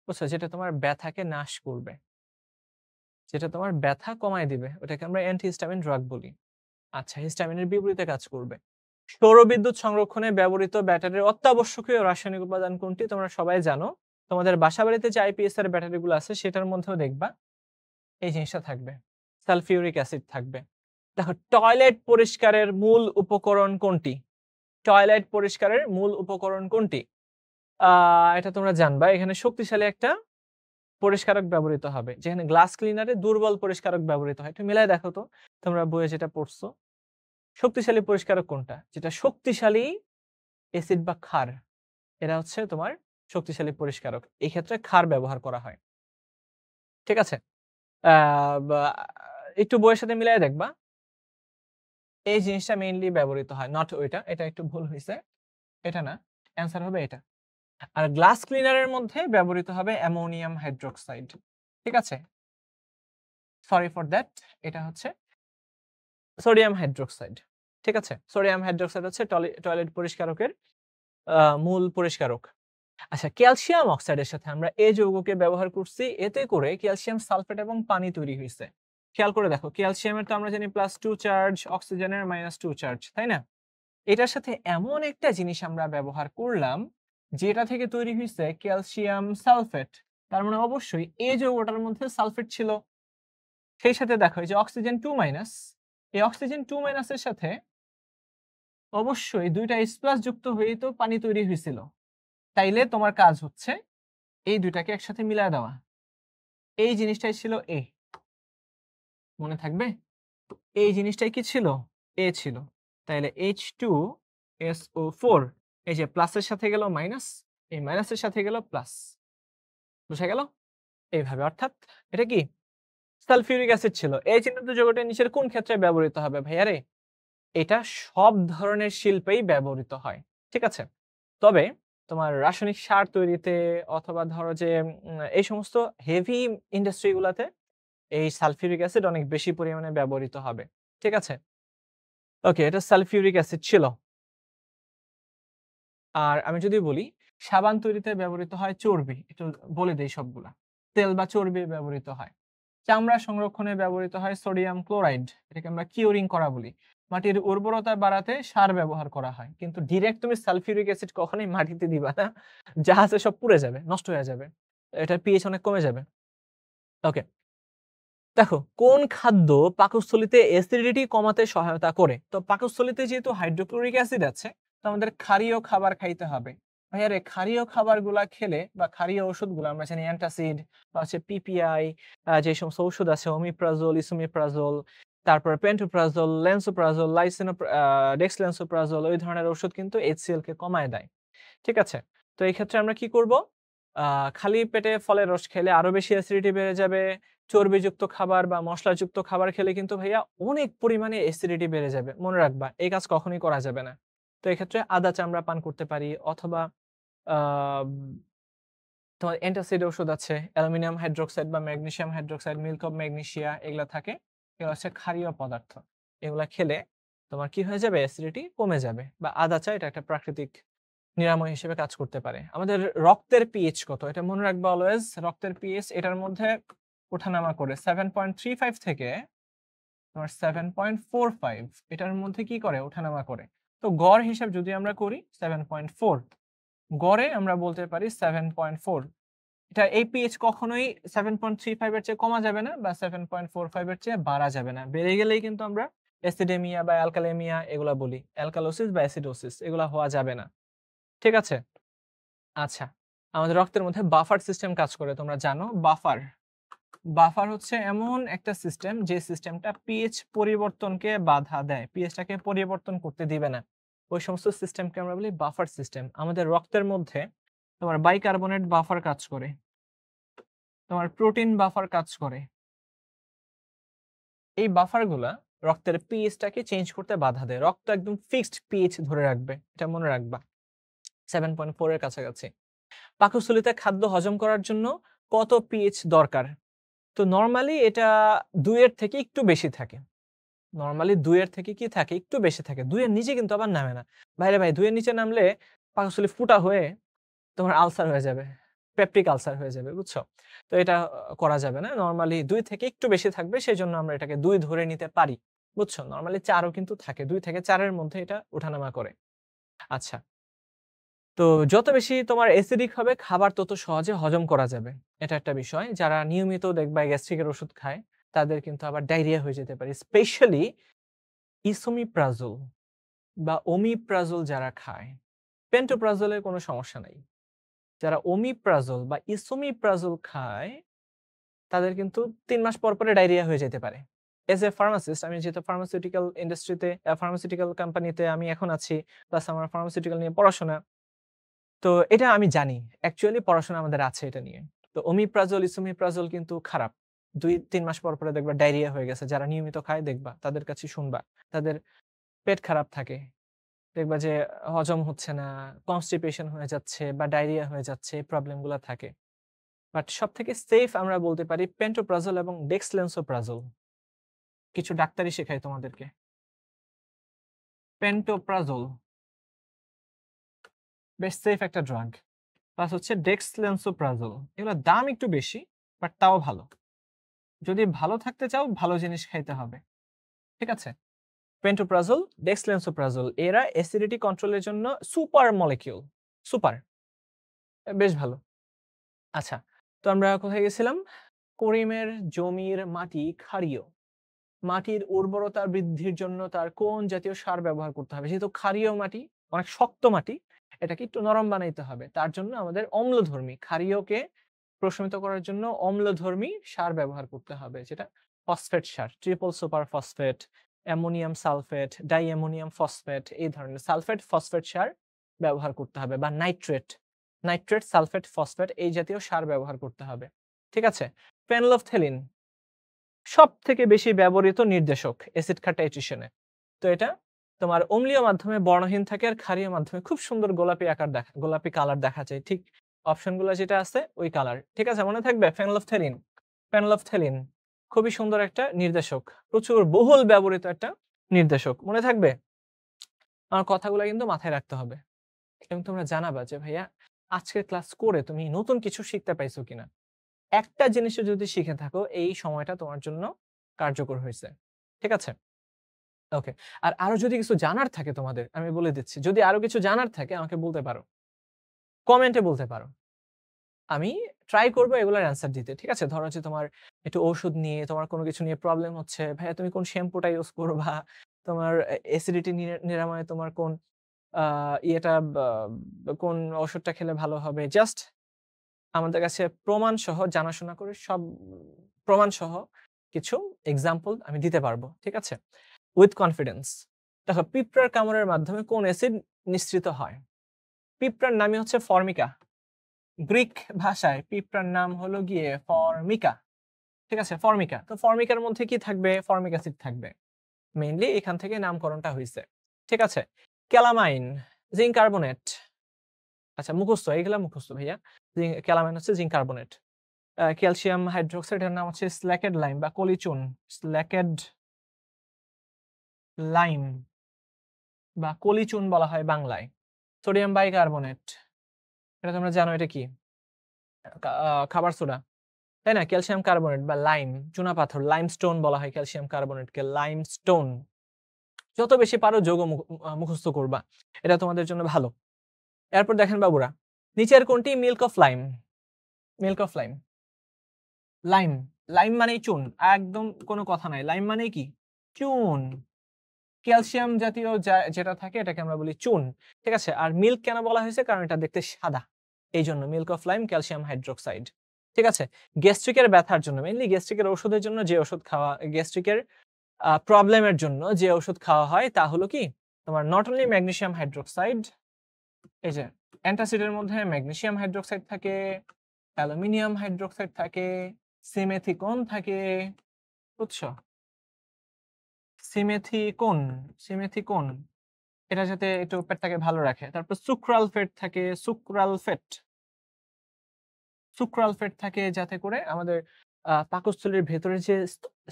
বুঝছো? যেটা তোমার ব্যথাকে নাশ করবে। যেটা তোমার ব্যথা কমায় দিবে। ওটাকে আমরা অ্যান্টিহিস্টামিন ড্রাগ বলি। আচ্ছা, হিস্টামিনের বিপরীতে কাজ করবে। সৌরবিদ্যুৎ সংরক্ষণে ব্যবহৃত ব্যাটারির অত্যাবশ্যকীয় রাসায়নিক উপাদান কোনটি? তোমরা সবাই জানো। তোমাদের বাসাবাড়িতে যে আইপিএস এর ব্যাটারিগুলো আছে সেটার মধ্যেও দেখবা এই জিনিসটা থাকবে। সালফিউরিক অ্যাসিড থাকবে। দেখো টয়লেট পরিষ্কারের মূল উপকরণ কোনটি? টয়লেট পরিষ্কারের মূল উপকরণ কোনটি? এটা তোমরা জানবা। এখানে শক্তিশালী একটা পরিষ্কারক ব্যবহৃত হবে। যেখানে গ্লাস ক্লিনারে দুর্বল পরিষ্কারক ব্যবহৃত হয়। একটু মিলায় দেখো তো তোমরা বইয়ে যেটা পড়ছো। শক্তিশালী পরিষ্কারক কোনটা? যেটা শক্তিশালী অ্যাসিড বা ক্ষার। এরা হচ্ছে তোমার শক্তিশালী পরিষ্কারক। এই ক্ষেত্রে ক্ষার ব্যবহার করা হয়। ঠিক আছে? আ বা একটু বইয়ের সাথে মিলায় দেখবা। এই জিনিসটা মেইনলি ব্যবহৃত হয়। নট ওইটা। এটা একটু ভুল হইছে। এটা না। অ্যান্সার হবে এটা। আর গ্লাস ক্লিনারের মধ্যে ব্যবহৃত হবে অ্যামোনিয়াম হাইড্রোক্সাইড। ঠিক আছে? Sorry for that. এটা হচ্ছে সোডিয়াম হাইড্রোক্সাইড। ঠিক আছে? সোডিয়াম হাইড্রোক্সাইড হচ্ছে টয়লেট পরিষ্কারকের মূল পরিষ্কারক। আচ্ছা, ক্যালসিয়াম অক্সাইডের সাথে আমরা এই যৌগকে ব্যবহার করছি, এতে করে ক্যালসিয়াম সালফেট এবং পানি তৈরি হয়েছে। খেয়াল করে দেখো, ক্যালসিয়ামের তো আমরা জানি +2 চার্জ, অক্সিজেনের -2 চার্জ, তাই না? এটার সাথে এমন একটা জিনিস আমরা ব্যবহার করলাম যেটা থেকে তৈরি হয়েছে ক্যালসিয়াম সালফেট। তার মানে অবশ্যই এই যৌগটার মধ্যে সালফেট ছিল। সেই সাথে দেখো এই যে অক্সিজেন 2 এই অক্সিজেন 2 এর সাথে অবশ্যই দুইটা H+ যুক্ত হয়েই তো পানি তৈরি হয়েছিল। তাইলে তোমার কাজ হচ্ছে এই দুইটাকে একসাথে মিলায় দেওয়া। এই জিনিসটাই ছিল A, মনে থাকবে? এই জিনিসটাই কি ছিল? A ছিল। তাইলে H2SO4, এই যে প্লাসের সাথে গেল মাইনাস, এই মাইনাসের সাথে গেল প্লাস। বুঝা গেল? এইভাবে, অর্থাৎ এটা কি? সালফিউরিক অ্যাসিড ছিল। এই চিহ্নিত যৌগটা নিচের কোন ক্ষেত্রে ব্যবহৃত হবে ভাইয়া রে? এটা সব ধরনের শিল্পেই ব্যবহৃত হয়। ঠিক আছে? তবে তোমার রাসায়নিক সার তৈরিতে অথবা ধরো যে এই সমস্ত হেভি ইন্ডাস্ট্রি গুলাতে এই সালফিউরিক অ্যাসিড অনেক বেশি পরিমাণে ব্যবহৃত হবে। ঠিক আছে? ওকে, এটা সালফিউরিক অ্যাসিড ছিল। আর আমি যদি বলি সাবান তৈরিতে ব্যবহৃত হয় চর্বি, একটু বলে দেই সবগুলা। তেল বা চর্বি ব্যবহৃত হয়। চামড়া সংরক্ষণে ব্যবহৃত হয় সোডিয়াম ক্লোরাইড, এটাকে আমরা কিউরিং করা বলি। মাটির উর্বরতা বাড়াতে সার ব্যবহার করা হয়। কিন্তু ডিরেক্ট তুমি সালফিউরিক অ্যাসিড কখনোই মাটিতে দিবা না। যা আছে সব পুড়ে যাবে, নষ্ট হয়ে যাবে। এটার পিএইচ অনেক কমে যাবে। ওকে। দেখো, কোন খাদ্য পাকস্থলীতে অ্যাসিডিটি কমাতে সহায়তা করে? তো পাকস্থলীতে যেহেতু হাইড্রোক্লোরিক অ্যাসিড আছে, তো আমাদের ক্ষারীয় খাবার খাইতে হবে। ভাইয়া রে, ক্ষারীয় খাবারগুলা খেলে বা ক্ষারীয় ওষুধগুলো আমরা জানি অ্যান্টাসিড বা হচ্ছে পিপিআই, যে সমস্ত ঔষধ আছে ওমিপ্রাজোল, ইসোমিপ্রাজোল, তারপর পেন্টোপ্রাজোল, ল্যান্সোপ্রাজোল, ডেক্সল্যান্সোপ্রাজোল, ওই ধরনের ওষুধ কিন্তু HCl কে কমায় দেয়। ঠিক আছে? তো এই ক্ষেত্রে আমরা কি করব? খালি পেটে ফলের রস খেলে আরো বেশি অ্যাসিডিটি বেড়ে যাবে। চর্বিযুক্ত খাবার বা মসলাযুক্ত খাবার খেলে কিন্তু ভাইয়া অনেক পরিমাণে অ্যাসিডিটি বেড়ে যাবে। মনে রাখবা, এই কাজ কখনোই করা যাবে না। তো এক্ষেত্রে আদা চামড়া পান করতে পারি, অথবা আম তোমার অ্যান্টাসিড ওষুধ আছে, অ্যালুমিনিয়াম হাইড্রোক্সাইড বা magnesium hydroxide, milk of magnesia, এগুলা থাকে। এগুলো হচ্ছে ক্ষারীয় পদার্থ। এগুলা খেলে তোমার কি হয়ে যাবে? অ্যাসিডিটি কমে যাবে। বা আদা চা, এটা একটা প্রাকৃতিক নিরাময় হিসেবে কাজ করতে পারে। আমাদের রক্তের পিএইচ কত? এটা মনে রাখবা অলওয়েজ। রক্তের পিএইচ এটার মধ্যে ওঠানামা করে 7.35 থেকে তোমার 7.45, এটার মধ্যে কি করে? ওঠানামা করে। তো গড় হিসাব যদি আমরা করি 7.4, গড়ে আমরা বলতে পারি 7.4। এটা এই পিএইচ কখনোই 7.35 এর চেয়ে কমা যাবে না বা 7.45 এর চেয়ে বাড়া যাবে না। বেড়ে গেলেই কিন্তু আমরা অ্যাসিডেমিয়া বা অ্যালকালেমিয়া এগুলা বলি। অ্যালকালোসিস বা অ্যাসিডোসিস এগুলা হওয়া যাবে না। ঠিক আছে? আচ্ছা, আমাদের রক্তের মধ্যে বাফার সিস্টেম কাজ করে, তোমরা জানো। বাফার বাফার হচ্ছে এমন একটা সিস্টেম যে সিস্টেমটা পিএইচ পরিবর্তনকে বাধা দেয়, পিএইচটাকে পরিবর্তন করতে দিবে না। ওই সমস্ত সিস্টেমকে আমরা বলি বাফার সিস্টেম। আমাদের রক্তের মধ্যে তোমার বাইকার্বনেট বাফার কাজ করে, তোমার প্রোটিন বাফার কাজ করে। এই বাফারগুলা রক্তের পিএইচটাকে চেঞ্জ করতে বাধা দেয়। রক্ত একদম ফিক্সড পিএইচ ধরে রাখবে, এটা মনে রাখবা, 7.4 এর কাছাকাছি। পাকস্থলীতে খাদ্য হজম করার জন্য কত পিএইচ দরকার? তো নরমালি এটা 2 এর থেকে একটু বেশি থাকে। নরমালি 2 এর থেকে কি থাকে? একটু বেশি থাকে। 2 এর নিচে কিন্তু আবার নামে না। ভাইরে ভাই, 2 এর নিচে নামলে পাকস্থলী ফুটা হয়ে তোমার আলসার হয়ে যাবে। পেপটিক আলসার হয়ে যাবে, বুঝছো? তো এটা করা যাবে না। নরমালি 2 থেকে একটু বেশি থাকবে, সেজন্য আমরা এটাকে 2 ধরে নিতে পারি। বুঝছো? নরমালি 4 ও কিন্তু থাকে। 2 থেকে 4 এর মধ্যে এটা ওঠানামা করে। আচ্ছা। তো যত বেশি তোমার অ্যাসিডিক হবে খাবার তত সহজে হজম করা যাবে। এটা একটা বিষয়। যারা নিয়মিত দেখবা গ্যাস্ট্রিকের ওষুধ খায়, তাদের কিন্তু আবার ডায়রিয়া হয়ে যেতে পারে। স্পেশালি ইসোমিপ্রাজোল বা ওমিপ্রাজোল যারা খায়, পেন্টোপ্রাজোলের কোনো সমস্যা নাই। যারা ওমিপ্রাজোল বা ইসোমিপ্রাজোল খায়, তাদের কিন্তু ৩ মাস পর পরে ডায়রিয়া হয়ে যেতে পারে। এজ এ ফার্মাসিস্ট, আমি যেহেতু ফার্মাসিউটিক্যাল ইন্ডাস্ট্রিতে, ফার্মাসিউটিক্যাল কোম্পানিতে আমি এখন আছি, প্লাস আমার ফার্মাসিউটিক্যাল নিয়ে পড়াশোনা। তো এটা আমি জানি। অ্যাকচুয়ালি পড়াশোনা আমাদের আছে এটা নিয়ে। তো ওমিপ্রাজোল, ইসোমিপ্রাজোল কিন্তু খারাপ। ২-৩ মাস পর পরে দেখবা ডায়রিয়া হয়ে গেছে। যারা নিয়মিত খায় দেখবা, তাদের কাছে শুনবা। তাদের পেট খারাপ থাকে। দেখবা যে হজম হচ্ছে না, কনস্টিপেশন হয়ে যাচ্ছে বা ডায়রিয়া হয়ে যাচ্ছে, এই প্রবলেম গুলা থাকে। বাট সবথেকে সেফ আমরা বলতে পারি পেন্টোপ্রাজোল এবং ডেক্সলেন্সোপ্রাজোল। কিছু ডাক্তারি শেখায় তোমাদেরকে। পেন্টোপ্রাজোল বেশ সেফ একটা ড্রাগ। প্লাস হচ্ছে ডেক্সলেন্সোপ্রাজোল। এগুলোর দাম একটু বেশি, বাট তাও ভালো। যদি ভালো থাকতে চাও, ভালো জিনিস খাইতে হবে। ঠিক আছে? পেন্টোপ্রাজোল, ডেক্সলেন্সোপ্রাজোল এরা অ্যাসিডিটি কন্ট্রোলের জন্য সুপার মলিকিউল। সুপার। বেশ ভালো। আচ্ছা, তো আমরা কোথায় গেছিলাম? করিমের জমির মাটি ক্ষারীয়। মাটির উর্বরতা বৃদ্ধির জন্য তার কোন জাতীয় সার ব্যবহার করতে হবে? যেহেতু ক্ষারীয় মাটি, অনেক শক্ত মাটি, এটাকে একটু নরম বানাইতে হবে। তার জন্য আমাদের অম্লধর্মী, ক্ষারীয়কে প্রশমিত করার জন্য অম্লধর্মী সার ব্যবহার করতে হবে, যেটা ফসফেট সার, triple super phosphate, ammonium sulphate, di ammonium phosphate, এই ধরনের সালফেট ফসফেট সার ব্যবহার করতে হবে, বা নাইট্রেট, নাইট্রেট সালফেট ফসফেট এই জাতীয় সার ব্যবহার করতে হবে। ঠিক আছে? ফেনলফথেলিন সব থেকে বেশি ব্যবহৃত নির্দেশক অ্যাসিড ক্ষার টাইট্রেশনে। তো এটা তোমার অম্লীয় মাধ্যমে বর্ণহীন থাকে, আর ক্ষারীয় মাধ্যমে খুব সুন্দর গোলাপি আকার দেখা, গোলাপি কালার দেখা যায়। ঠিক অপশনগুলো যেটা আছে ওই কালার। ঠিক আছে? মনে থাকবে ফেনলফথেলিন। ফেনলফথেলিন খুবই সুন্দর একটা নির্দেশক, প্রচুর বহুল ব্যবহৃত একটা নির্দেশক। মনে থাকবে? আমার কথাগুলো কিন্তু মাথায় রাখতে হবে, এবং তোমরা জানাবা যে ভাইয়া আজকের ক্লাস করে তুমি নতুন কিছু শিখতে পাইছো কিনা। একটা জিনিসও যদি শিখে থাকো, এই সময়টা তোমার জন্য কার্যকর হয়েছে। ঠিক আছে? ওকে। আর আরো যদি কিছু জানার থাকে তোমাদের, আমি বলে দিচ্ছি। যদি আরো কিছু জানার থাকে আমাকে বলতে পারো। কমেন্টে বলতে পারো। আমি ট্রাই করব এগুলোর অ্যান্সার দিতে। ঠিক আছে? ধরো যে তোমার একটু ঔষধ নিয়ে, তোমার কোনো কিছু নিয়ে প্রবলেম হচ্ছে। ভাইয়া তুমি কোন শ্যাম্পুটা ইউজ করবা? তোমার অ্যাসিডিটি নিরাময়ে তোমার কোন আ ইয়েটা কোন ওষুধটা খেলে ভালো হবে? জাস্ট আমাদের কাছে প্রমাণ সহ, জানাশোনা করে সব প্রমাণ সহ কিছু এক্সাম্পল আমি দিতে পারবো। ঠিক আছে? With confidence. দেখো, পিঁপড়ার কামড়ের মাধ্যমে কোন অ্যাসিড নিঃসৃত হয়? পিঁপড়ার নামই হচ্ছে ফর্মিকা। গ্রিক ভাষায় পিঁপড়ার নাম হলো গিয়ে ফর্মিকা। ঠিক আছে? ফর্মিকা। তো ফর্মিকার মধ্যে কি থাকবে? ফর্মিক অ্যাসিড থাকবে। মেইনলি এখান থেকে নামকরণটা হইছে। ঠিক আছে? Calamine, zinc carbonate. আচ্ছা, মুখস্থ, এগুলা মুখস্থ ভাইয়া। ক্যালামাইন হচ্ছে জিঙ্ক কার্বনেট। ক্যালসিয়াম হাইড্রোক্সাইড এর নাম হচ্ছে স্ল্যাকেড লাইম বা কলিচুন। স্ল্যাকেড লাইম বা কলিচুন বলা হয় বাংলায়। সোডিয়াম বাইকার্বনেট, এটা তোমরা জানো এটা কি? খাবার সোডা, তাই না? ক্যালসিয়াম কার্বনেট বা লাইম, চুনাপাথর, লাইমস্টোন বলা হয় ক্যালসিয়াম কার্বনেটকে, লাইমস্টোন। যত বেশি পারো যৌগ মুখস্থ করবা, এটা তোমাদের জন্য ভালো। এরপর দেখেন বাবুরা, নিচের কোনটি milk of lime? Milk of lime, lime, lime মানেই চুন, একদম কোনো কথা নাই। লাইম মানে কি? চুন। ক্যালসিয়াম জাতীয় যেটা থাকে এটাকে আমরা বলি চুন। ঠিক আছে? আর মিল্ক কেন বলা হয়েছে? কারণ এটা দেখতে সাদা, এই জন্য milk of lime calcium hydroxide. ঠিক আছে? গ্যাস্ট্রিকের ব্যথার জন্য, মেইনলি গ্যাস্ট্রিকের ওষুধের জন্য যে ওষুধ খাওয়া, গ্যাস্ট্রিকের প্রবলেমের জন্য যে ওষুধ খাওয়া হয় তা হলো কি? তোমার নট অনলি ম্যাগনেসিয়াম হাইড্রোক্সাইড, এই যে অ্যান্টাসিডের মধ্যে ম্যাগনেসিয়াম হাইড্রোক্সাইড থাকে, অ্যালুমিনিয়াম হাইড্রোক্সাইড থাকে, সিমেথিকোন থাকে। বুঝছো? সিমেথিকোন, সিমেথিকোন এটা যাতে একটু পেটটাকে ভালো রাখে। তারপর সুক্রালফেট থাকে, সুক্রালফেট, সুক্রালফেট থাকে যাতে করে আমাদের পাকস্থলীর ভেতরে যে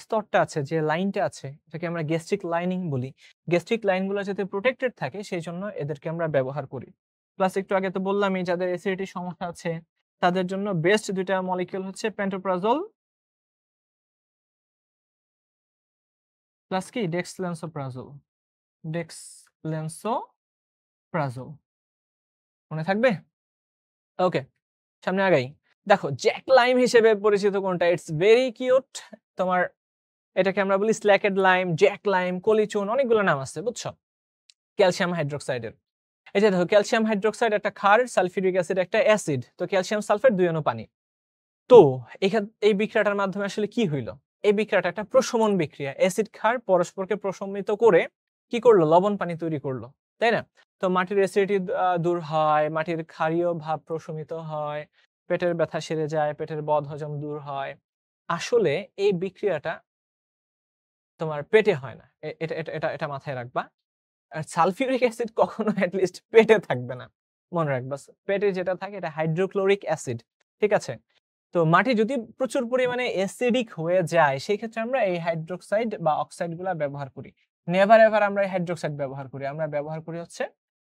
স্তরটা আছে, যে লাইনটা আছে, এটাকে আমরা গ্যাস্ট্রিক লাইনিং বলি। গ্যাস্ট্রিক লাইনগুলো যাতে প্রোটেক্টেড থাকে সেই জন্য এদেরকে আমরা ব্যবহার করি। প্লাস একটু আগে তো বললামই, যাদের অ্যাসিডিটির সমস্যা আছে তাদের জন্য বেস্ট দুইটা মলিকিউল হচ্ছে পেন্টোপ্রাজোল প্লাস কি ডেক্সলেন্সোপ্রাজোল। ডেক্সলেন্সোপ্রাজোল মনে থাকবে? ওকে, সামনে আগাই। দেখো, জ্যাক লাইম হিসেবে পরিচিত কোনটা? It's very cute. তোমার এটাকে আমরা বলি স্ল্যাকেড লাইম, জ্যাক লাইম, কলিচুন, অনেকগুলো নাম আছে, বুঝছো? ক্যালসিয়াম হাইড্রোক্সাইডের, এই যে দেখো, ক্যালসিয়াম হাইড্রোক্সাইড একটা ক্ষার, সালফিউরিক অ্যাসিড একটা অ্যাসিড, তো ক্যালসিয়াম সালফেট 2 অণু পানি। তো এই বিক্রিয়াটার মাধ্যমে আসলে কি হইলো? এই বিক্রিয়াটা একটা প্রশমন বিক্রিয়া। অ্যাসিড ক্ষার পরস্পরকে প্রশমিত করে কি করলো? লবণ পানি তৈরি করলো, তাই না? তো মাটির অ্যাসিডিটি দূর হয়, মাটির ক্ষারীয় ভাব প্রশমিত হয়, পেটের ব্যথা সেরে যায়, পেটের বদহজম দূর হয়। আসলে এই বিক্রিয়াটা তোমার পেটে হয় না। এটা এটা এটা এটা মাথায় রাখবা। আর সালফিউরিক অ্যাসিড কখনো এট লিস্ট পেটে থাকবে না। মনে রাখবা। পেটে যেটা থাকে এটা হাইড্রোক্লোরিক অ্যাসিড। ঠিক আছে? তো মাটি যদি প্রচুর পরিমাণে অ্যাসিডিক হয়ে যায়, সেই ক্ষেত্রে আমরা এই হাইড্রোক্সাইড বা অক্সাইড গুলা ব্যবহার করি। নেভার এভার আমরা এই হাইড্রোক্সাইড ব্যবহার করি। আমরা ব্যবহার করি হচ্ছে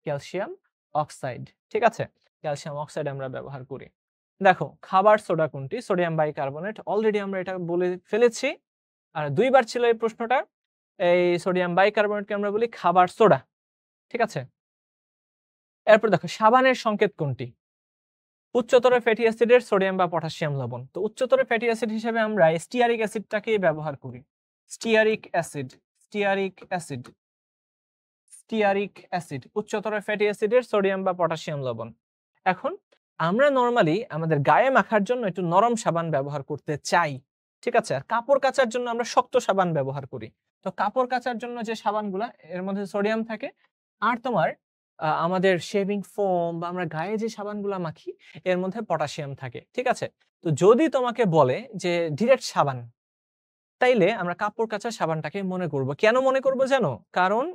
ক্যালসিয়াম অক্সাইড। ঠিক আছে? ক্যালসিয়াম অক্সাইড আমরা ব্যবহার করি। দেখো খাবার সোডা কোনটি? Sodium bicarbonate. অলরেডি আমরা এটা বলে ফেলেছি। আর ২ বার ছিল এই প্রশ্নটা। এই সোডিয়াম বাইকার্বনেটকে আমরা বলি খাবার সোডা। ঠিক আছে? এরপর দেখো সাবানের সংকেত কোনটি? উচ্চতর ফ্যাটি অ্যাসিডের সোডিয়াম বা পটাশিয়াম লবণ। তো উচ্চতর ফ্যাটি অ্যাসিড হিসেবে আমরা স্টিয়ারিক অ্যাসিডটাকেই ব্যবহার করি। Stearic acid, stearic acid, stearic acid উচ্চতর ফ্যাটি অ্যাসিডের সোডিয়াম বা পটাশিয়াম লবণ। এখন আমরা নরমালি আমাদের গায়ে মাখার জন্য একটু নরম সাবান ব্যবহার করতে চাই। ঠিক আছে? আর কাপড় কাচার জন্য আমরা শক্ত সাবান ব্যবহার করি। তো কাপড় কাচার জন্য যে সাবানগুলা এর মধ্যে সোডিয়াম থাকে আর তোমার আমাদের শেভিং ফোম বা আমরা গায়ে যে সাবানগুলা মাখি এর মধ্যে পটাশিয়াম থাকে। ঠিক আছে? তো যদি তোমাকে বলে যে ডিরেক্ট সাবান, তাইলে আমরা কাপড় কাচার সাবানটাকে মনে করব। কেন মনে করব জানো? কারণ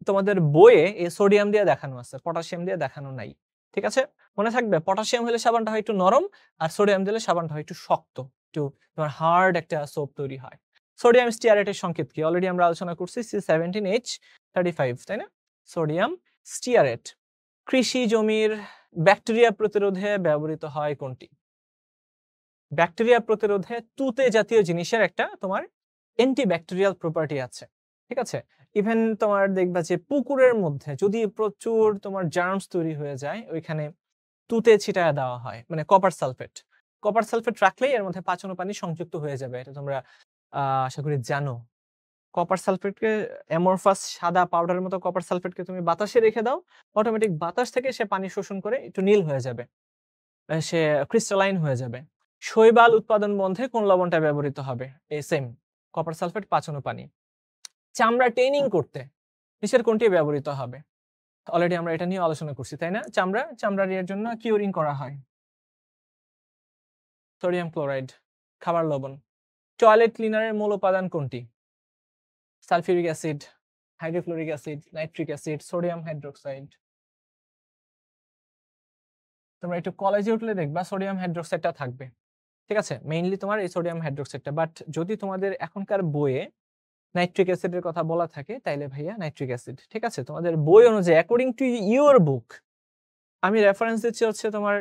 তোমাদের বইয়ে সোডিয়াম দিয়ে দেখানো আছে, পটাশিয়াম দিয়ে দেখানো নাই। ঠিক আছে? মনে থাকবে পটাশিয়াম হলে সাবানটা হয় একটু নরম আর সোডিয়াম দিলে সাবানটা হয় একটু শক্ত। একটু তোমার হার্ড একটা সোপ তৈরি হয়। সোডিয়াম স্টিয়ারেটের সংকেত কি? অলরেডি আমরা আলোচনা করছি C17H35 তাই না? Sodium stearate. কৃষি জমির ব্যাকটেরিয়া প্রতিরোধে ব্যবহৃত হয় কোনটি? ব্যাকটেরিয়া প্রতিরোধে তুতে জাতীয় জিনিসের একটা তোমার অ্যান্টিব্যাকটেরিয়াল প্রপার্টি আছে। ঠিক আছে? ইভেন তোমার দেখবা যে পুকুরের মধ্যে যদি প্রচুর তোমার জার্মস তৈরি হয়ে যায় ওইখানে তুতে ছিটায়া দেওয়া হয়। মানে কপার সালফেট। কপার সালফেট রাখলেই এর মধ্যে পাচন পানি সংযুক্ত হয়ে যাবে। এটা তোমরা আশা করি জানো। কপার সালফেটকে অ্যামরফাস সাদা পাউডারের মতো কপার সালফেটকে তুমি বাতাসে রেখে দাও, অটোমেটিক বাতাস থেকে সে পানি শোষণ করে একটু নীল হয়ে যাবে। সে ক্রিস্টালাইন হয়ে যাবে। শৈবাল উৎপাদন বন্ধে কোন লবণটা ব্যবহৃত হবে? এই সেম কপার সালফেট পাচন পানি। চামড়া টেইনিং করতে নিচের কোনটি ব্যবহৃত হবে? অলরেডি আমরা এটা নিয়ে আলোচনা করছি তাই না? চামড়ার এর জন্য কিউরিং করা হয়। সোডিয়াম ক্লোরাইড, খাবার লবণ। টয়লেট ক্লিনারের মূল উপাদান কোনটি? Sulphuric acid, hydrochloric acid, nitric acid, sodium hydroxide. তোমরা একটু কলেজে উঠলে দেখবা সোডিয়াম হাইড্রোক্সাইডটা থাকবে। ঠিক আছে? মেইনলি তোমার এই সোডিয়াম হাইড্রোক্সাইডটা। বাট যদি তোমাদের এখনকার বইয়ে নাইট্রিক অ্যাসিডের কথা বলা থাকে তাইলে ভাইয়া নাইট্রিক অ্যাসিড। ঠিক আছে? তোমাদের বই অনুযায়ী অ্যাকর্ডিং টু ইউর বুক, আমি রেফারেন্স দিচ্ছি হচ্ছে তোমার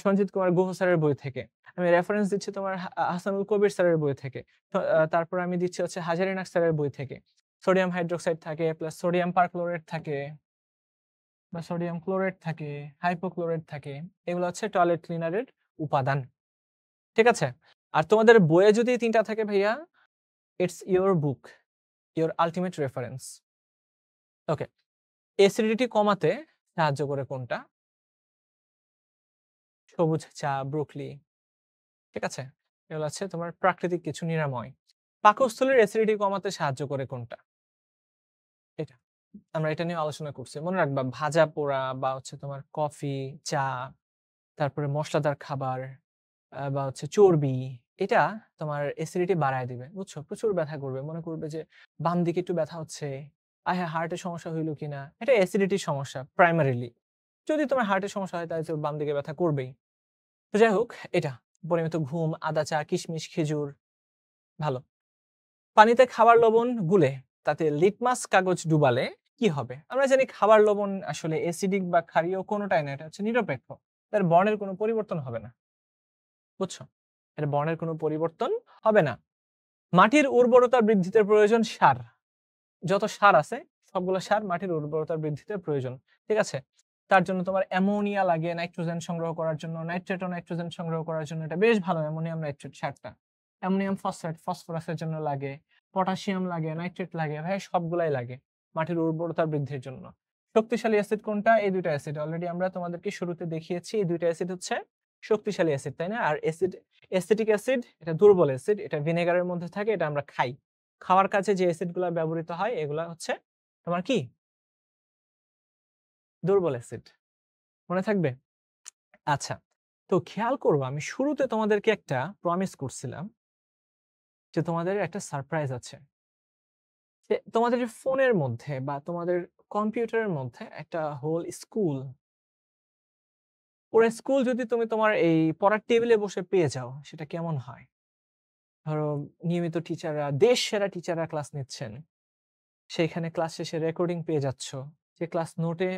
সঞ্জিত কুমার গুহ স্যারের বই থেকে। আমি রেফারেন্স দিচ্ছি তোমার হাসানুল কবির স্যারের বই থেকে। তারপর আমি দিচ্ছি হচ্ছে হাজারিনাক স্যারের বই থেকে। সোডিয়াম হাইড্রোক্সাইড থাকে, প্লাস সোডিয়াম পারক্লোরেট থাকে বা সোডিয়াম ক্লোরেট থাকে, হাইপোক্লোরেট থাকে। এগুলো হচ্ছে টয়লেট ক্লিনারের উপাদান। ঠিক আছে? আর তোমাদের বইয়ে যদি ৩ টা থাকে ভাইয়া, it's your book, your ultimate reference. Okay. Acidity কমাতে সাহায্য করে কোনটা? সবুজ চা, ব্রোকলি। ঠিক আছে? এগুলো হচ্ছে তোমার প্রাকৃতিক কিছু নিরাময়। পাকস্থলীর অ্যাসিডিটি কমাতে সাহায্য করে কোনটা? এটা। আমরা এটা নিয়ে আলোচনা করছি। মনে রাখবা ভাজা পোড়া বা হচ্ছে তোমার কফি, চা, তারপরে মসলাদার খাবার বা হচ্ছে চর্বি, এটা তোমার অ্যাসিডিটি বাড়ায় দিবে। বুঝছো? প্রচুর ব্যথা করবে। মনে করবে যে বাম দিকে একটু ব্যথা হচ্ছে। আয় হায় হার্টের সমস্যা হইল কিনা? এটা অ্যাসিডিটির সমস্যা প্রাইমারিলি। যদি তোমার হার্টের সমস্যা হয় তাহলে তো বাম দিকে ব্যথা করবেই। তো যাই হোক এটা। পরিমিত ঘুম, আদা চা, কিশমিশ, খেজুর ভালো। পানিতে খাবার লবণ গুলে তাতে লিটমাস কাগজ ডুবালে কি হবে? আমরা জানি খাবার লবণ আসলে অ্যাসিডিক বা ক্ষারীয় কোনটাই না। এটা হচ্ছে নিরপেক্ষ। এর বর্ণের কোনো পরিবর্তন হবে না। বুঝছো? এর বর্ণের কোনো পরিবর্তন হবে না। মাটির উর্বরতা বৃদ্ধিতে প্রয়োজন সার। যত সার আছে সবগুলো সার মাটির উর্বরতা বৃদ্ধিতে প্রয়োজন। ঠিক আছে? তার জন্য তোমার অ্যামোনিয়া লাগে নাইট্রোজেন সংগ্রহ করার জন্য, নাইট্রেট ও নাইট্রোজেন সংগ্রহ করার জন্য এটা বেশ ভালো অ্যামোনিয়াম নাইট্রেট সারটা। অ্যামোনিয়াম ফসফেট ফসফরাসের জন্য লাগে, পটাশিয়াম লাগে, নাইট্রেট লাগে, ভাই সবগুলাই লাগে মাটির উর্বরতা বৃদ্ধির জন্য। শক্তিশালী অ্যাসিড কোনটা? এই দুইটা অ্যাসিড অলরেডি আমরা তোমাদেরকে শুরুতে দেখিয়েছি। এই দুইটা অ্যাসিড হচ্ছে শক্তিশালী অ্যাসিড তাই না? আর অ্যাসিটিক অ্যাসিড এটা দুর্বল অ্যাসিড, এটা ভিনেগারের মধ্যে থাকে, এটা আমরা খাই। খাওয়ার কাজে যে অ্যাসিডগুলা ব্যবহৃত হয় এগুলা হচ্ছে তোমার কি? দুর্বল অ্যাসিড। মনে থাকবে? আচ্ছা। তো খেয়াল করো আমি শুরুতে তোমাদেরকে একটা প্রমিস করছিলাম যে তোমাদের একটা সারপ্রাইজ আছে। যে তোমাদের ফোনের মধ্যে বা তোমাদের কম্পিউটারের মধ্যে একটা হোল স্কুল, পুরো স্কুল যদি তুমি তোমার এই পড়ার টেবিলে বসে পেয়ে যাও সেটা কেমন হয়? ধরো নিয়মিত টিচাররা, দেশ সেরা টিচাররা ক্লাস নিচ্ছেন। সেইখানে ক্লাস শেষে রেকর্ডিং পেয়ে যাচ্ছ। যে ক্লাস নোটে